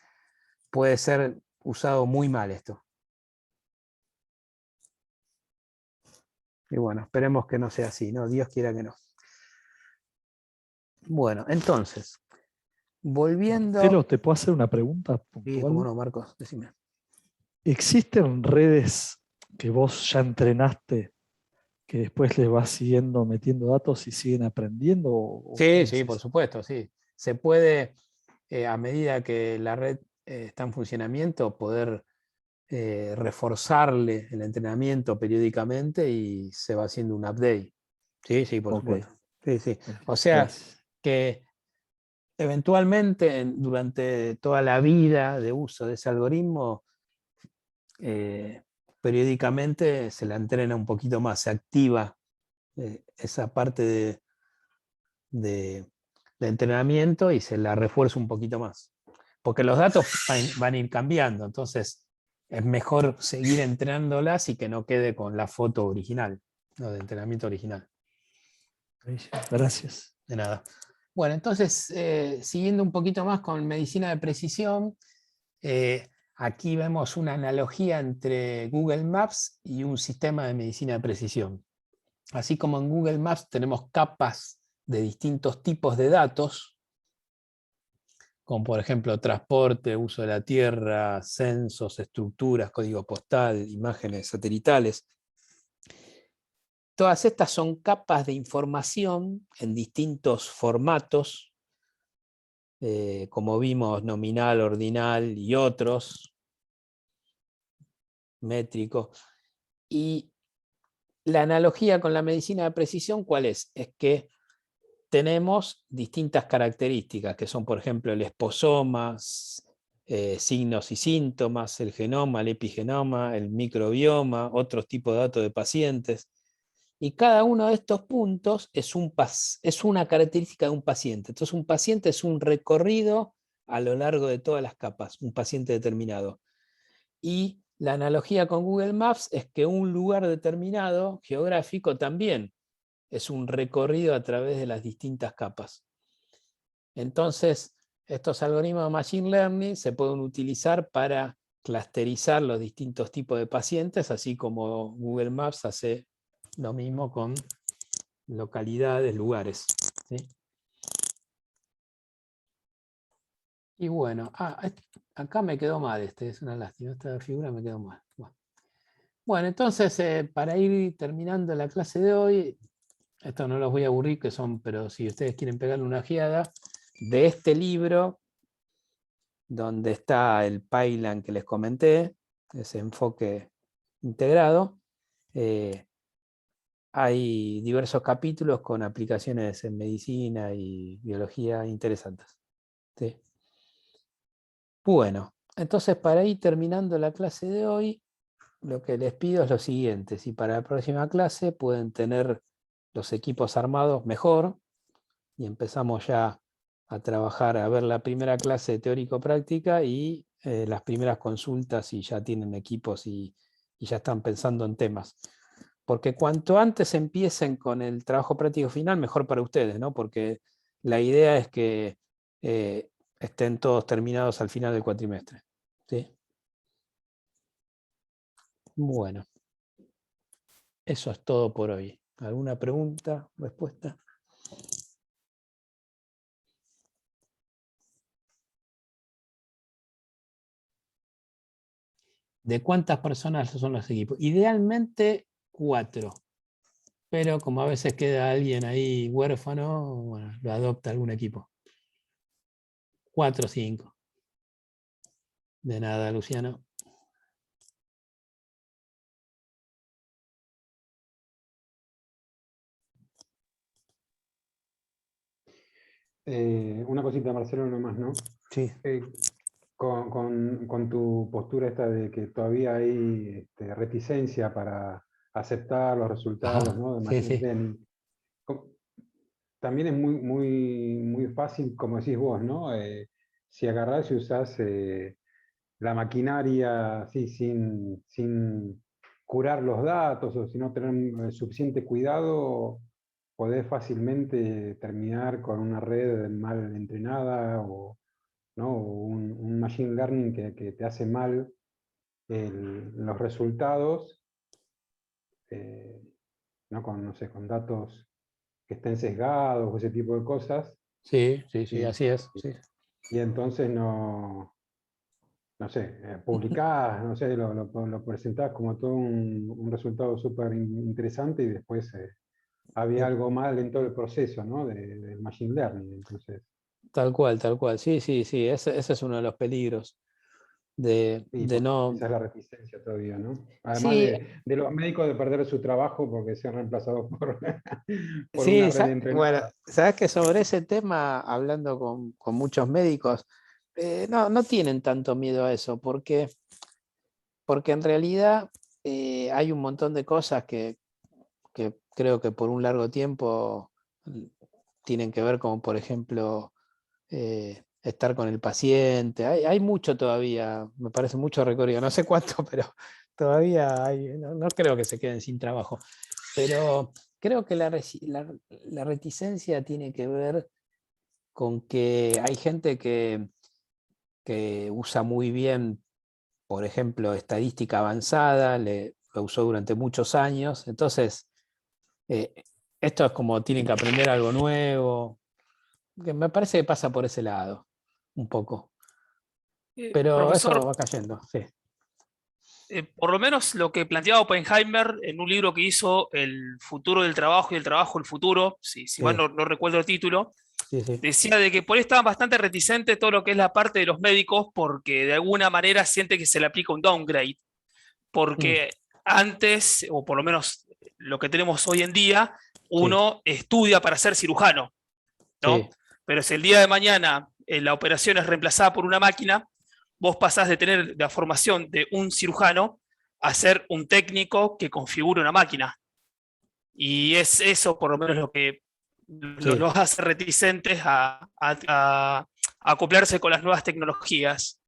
puede ser usado muy mal esto. Y bueno, esperemos que no sea así, ¿no? Dios quiera que no. Bueno, entonces, volviendo... Marcelo, ¿te puedo hacer una pregunta puntual? Sí, cómo no, Marcos, decime. ¿Existen redes que vos ya entrenaste que después les vas siguiendo metiendo datos y siguen aprendiendo? Sí, por supuesto, sí. Se puede, a medida que la red está en funcionamiento, poder reforzarle el entrenamiento periódicamente y se va haciendo un update. Sí, por supuesto. Sí. O sea, que eventualmente durante toda la vida de uso de ese algoritmo, periódicamente se la entrena un poquito más, se activa esa parte de entrenamiento y se la refuerza un poquito más. Porque los datos van a ir cambiando, entonces es mejor seguir entrenándolas y que no quede con la foto original, ¿no? De entrenamiento original. Gracias. De nada. Bueno, entonces, siguiendo un poquito más con medicina de precisión, aquí vemos una analogía entre Google Maps y un sistema de medicina de precisión. Así como en Google Maps tenemos capas de distintos tipos de datos, como por ejemplo transporte, uso de la tierra, censos, estructuras, código postal, imágenes satelitales. Todas estas son capas de información en distintos formatos, como vimos, nominal, ordinal y otros, métrico. Y la analogía con la medicina de precisión, ¿cuál es? Es que tenemos distintas características, que son, por ejemplo, el esposoma, signos y síntomas, el genoma, el epigenoma, el microbioma, otros tipos de datos de pacientes. Y cada uno de estos puntos es una característica de un paciente. Entonces, un paciente es un recorrido a lo largo de todas las capas, un paciente determinado. Y la analogía con Google Maps es que un lugar determinado, geográfico, también es un recorrido a través de las distintas capas. Entonces, estos algoritmos de Machine Learning se pueden utilizar para clusterizar los distintos tipos de pacientes, así como Google Maps hace lo mismo con localidades, lugares. ¿Sí? Y bueno, acá me quedó mal, es una lástima, esta figura me quedó mal. Bueno, entonces para ir terminando la clase de hoy, esto no los voy a aburrir, pero si ustedes quieren pegarle una ojeada, de este libro, donde está el Payland que les comenté, ese enfoque integrado, hay diversos capítulos con aplicaciones en medicina y biología interesantes. ¿Sí? Bueno, entonces para ir terminando la clase de hoy, lo que les pido es lo siguiente: si para la próxima clase pueden tener los equipos armados, mejor, y empezamos ya a trabajar, a ver la primera clase teórico-práctica y las primeras consultas si ya tienen equipos y ya están pensando en temas. Porque cuanto antes empiecen con el trabajo práctico final, mejor para ustedes, ¿no? Porque la idea es que estén todos terminados al final del cuatrimestre. ¿Sí? Bueno, eso es todo por hoy. ¿Alguna pregunta, respuesta? ¿De cuántas personas son los equipos? Idealmente 4. Pero como a veces queda alguien ahí huérfano, bueno, lo adopta algún equipo. 4 o 5. De nada, Luciano. Una cosita, Marcelo, nomás, ¿no? Sí. Con tu postura esta de que todavía hay reticencia para aceptar los resultados, ¿no? de Sí, Machine sí. Learning. También es muy fácil, como decís vos, ¿no? Si agarrás y usás la maquinaria así, sin curar los datos o sin no tener suficiente cuidado, podés fácilmente terminar con una red mal entrenada o, ¿no? o un machine learning que te hace mal los resultados, ¿no? No sé, con datos que estén sesgados o ese tipo de cosas. Sí, sí, sí, Y, así es. Sí. y entonces no sé, publicás, no sé, lo presentás como todo un resultado súper interesante y después había algo mal en todo el proceso, ¿no? del machine learning. Entonces, Tal cual, tal cual. Sí, sí, sí. Ese es uno de los peligros de no. esa es la reticencia todavía, ¿no? Además Sí, de los médicos de perder su trabajo porque sean reemplazados por una sí, red bueno, entrenada. sabes que sobre ese tema, hablando con muchos médicos, no tienen tanto miedo a eso, porque en realidad hay un montón de cosas que creo que por un largo tiempo tienen que ver, como por ejemplo estar con el paciente. Hay mucho todavía, me parece mucho recorrido, no sé cuánto, pero todavía hay, no creo que se queden sin trabajo. Pero creo que la reticencia tiene que ver con que hay gente que usa muy bien, por ejemplo, estadística avanzada, lo usó durante muchos años. Entonces, esto es como tienen que aprender algo nuevo, que me parece que pasa por ese lado, un poco. Pero eso Profesor, va cayendo, sí. por lo menos lo que planteaba Oppenheimer en un libro que hizo, El futuro del trabajo y el trabajo el futuro, si mal Sí, no recuerdo el título, sí, sí. decía de que por ahí estaban bastante reticentes todo lo que es la parte de los médicos porque de alguna manera siente que se le aplica un downgrade, porque antes, o por lo menos lo que tenemos hoy en día, uno estudia para ser cirujano, ¿no? Sí, Pero si el día de mañana la operación es reemplazada por una máquina, vos pasás de tener la formación de un cirujano a ser un técnico que configura una máquina. Y es eso por lo menos lo que sí. los hace reticentes a acoplarse con las nuevas tecnologías,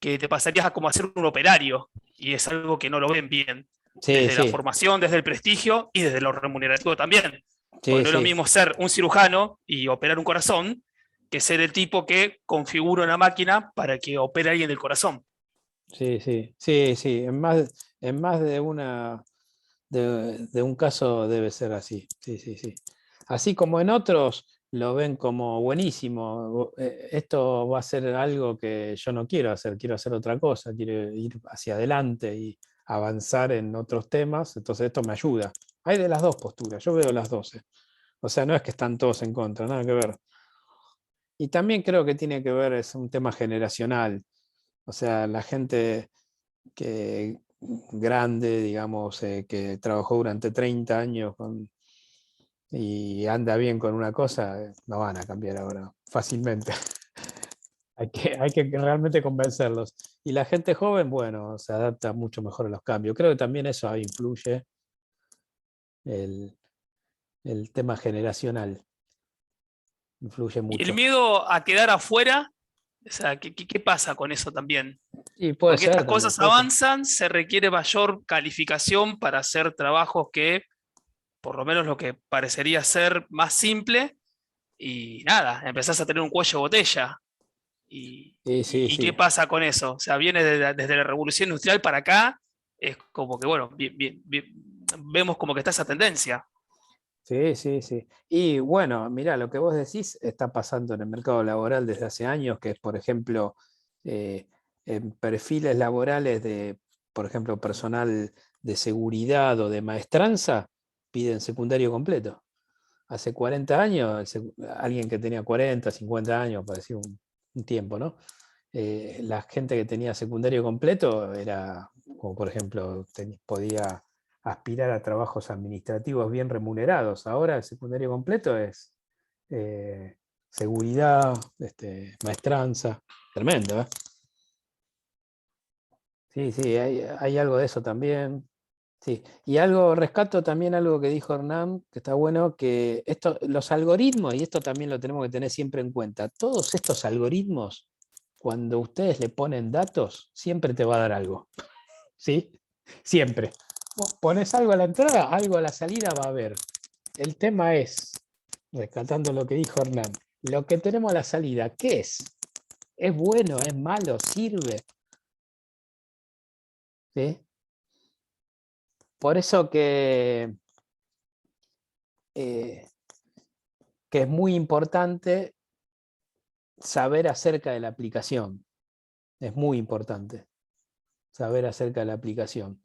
que te pasarías a como a ser un operario, y es algo que no lo ven bien, Sí, desde la sí, formación, desde el prestigio y desde lo remunerativo también. Porque sí, no es lo sí. mismo ser un cirujano y operar un corazón que ser el tipo que configura una máquina para que opere a alguien del corazón. Sí, sí, sí, sí. En más de de un caso debe ser así. Sí, sí, sí. Así como en otros lo ven como buenísimo. Esto va a ser algo que yo no quiero hacer otra cosa, quiero ir hacia adelante y avanzar en otros temas, entonces esto me ayuda. Hay de las dos posturas, yo veo las dos. O sea, no es que están todos en contra, nada que ver. Y también creo que tiene que ver, es un tema generacional. O sea, la gente que grande, digamos, que trabajó durante 30 años y anda bien con una cosa, no van a cambiar ahora fácilmente. Hay que realmente convencerlos. Y la gente joven, bueno, se adapta mucho mejor a los cambios. Creo que también eso influye el, el tema generacional, influye Y el mucho. miedo a quedar afuera, o sea, qué pasa con eso también? Y puede Porque ser estas también. cosas avanzan, se requiere mayor calificación para hacer trabajos que, por lo menos lo que parecería ser más simple, y nada, empezás a tener un cuello de botella. Sí, sí, ¿Y qué sí. pasa con eso? O sea, viene desde la revolución industrial para acá, es como que, bueno, vemos como que está esa tendencia. Sí, sí, sí. Y bueno, mira, lo que vos decís está pasando en el mercado laboral desde hace años, que es, por ejemplo, en perfiles laborales de, por ejemplo, personal de seguridad o de maestranza, piden secundario completo. Hace 40 años, alguien que tenía 40, 50 años, parecía un tiempo, ¿no? La gente que tenía secundario completo era, como por ejemplo, podía aspirar a trabajos administrativos bien remunerados. Ahora el secundario completo es seguridad, maestranza, tremendo, ¿eh? Sí, sí, hay algo de eso también. Sí. Y algo, rescato también algo que dijo Hernán, que está bueno, que los algoritmos, y esto también lo tenemos que tener siempre en cuenta, todos estos algoritmos, cuando ustedes le ponen datos, siempre te va a dar algo. ¿Sí? Siempre. Vos pones algo a la entrada, algo a la salida va a haber. El tema es, rescatando lo que dijo Hernán, lo que tenemos a la salida, ¿qué es? ¿Es bueno? ¿Es malo? ¿Sirve? ¿Sí? Por eso eh, que es muy importante saber acerca de la aplicación. Es muy importante saber acerca de la aplicación.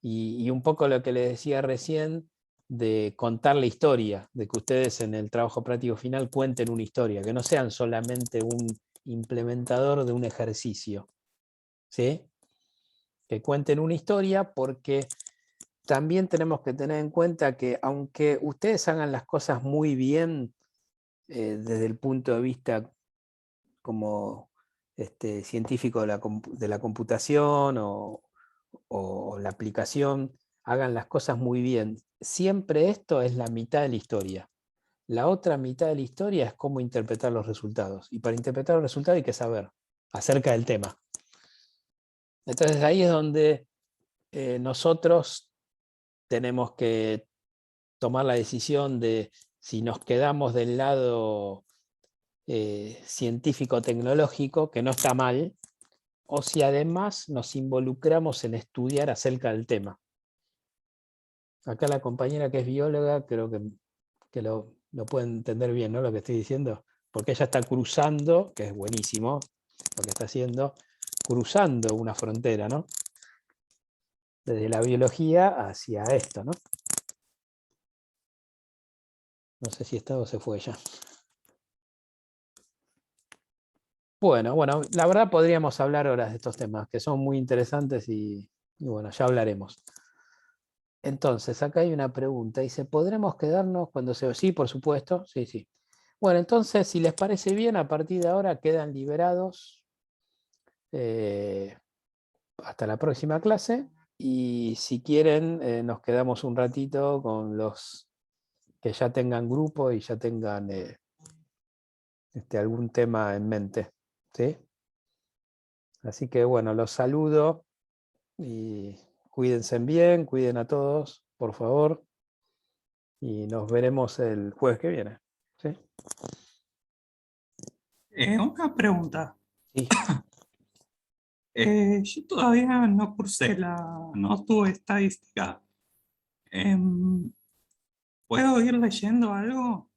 Y un poco lo que les decía recién de contar la historia, de que ustedes en el trabajo práctico final cuenten una historia, que no sean solamente un implementador de un ejercicio, ¿sí? Que cuenten una historia, porque también tenemos que tener en cuenta que aunque ustedes hagan las cosas muy bien desde el punto de vista como científico de de la computación o la aplicación, hagan las cosas muy bien. Siempre esto es la mitad de la historia. La otra mitad de la historia es cómo interpretar los resultados. Y para interpretar los resultados hay que saber acerca del tema. Entonces ahí es donde nosotros tenemos que tomar la decisión de si nos quedamos del lado científico-tecnológico, que no está mal, o si además nos involucramos en estudiar acerca del tema. Acá la compañera que es bióloga creo que lo puede entender bien, ¿no? Lo que estoy diciendo, porque ella está cruzando, que es buenísimo lo que está haciendo, cruzando una frontera, ¿no? Desde la biología hacia esto, ¿no? No sé si está o se fue ya. Bueno, la verdad podríamos hablar horas de estos temas, que son muy interesantes y bueno, ya hablaremos. Entonces, acá hay una pregunta. Dice, ¿podremos quedarnos cuando se... Sí, por supuesto. Sí, sí. Bueno, entonces, si les parece bien, a partir de ahora quedan liberados hasta la próxima clase. Y si quieren, nos quedamos un ratito con los que ya tengan grupo y ya tengan algún tema en mente. ¿Sí? Así que bueno, los saludo y cuídense bien, cuiden a todos, por favor. Y nos veremos el jueves que viene. ¿Sí? Una pregunta. Sí. Yo todavía no cursé no tuve estadística. ¿Puedo ir leyendo algo?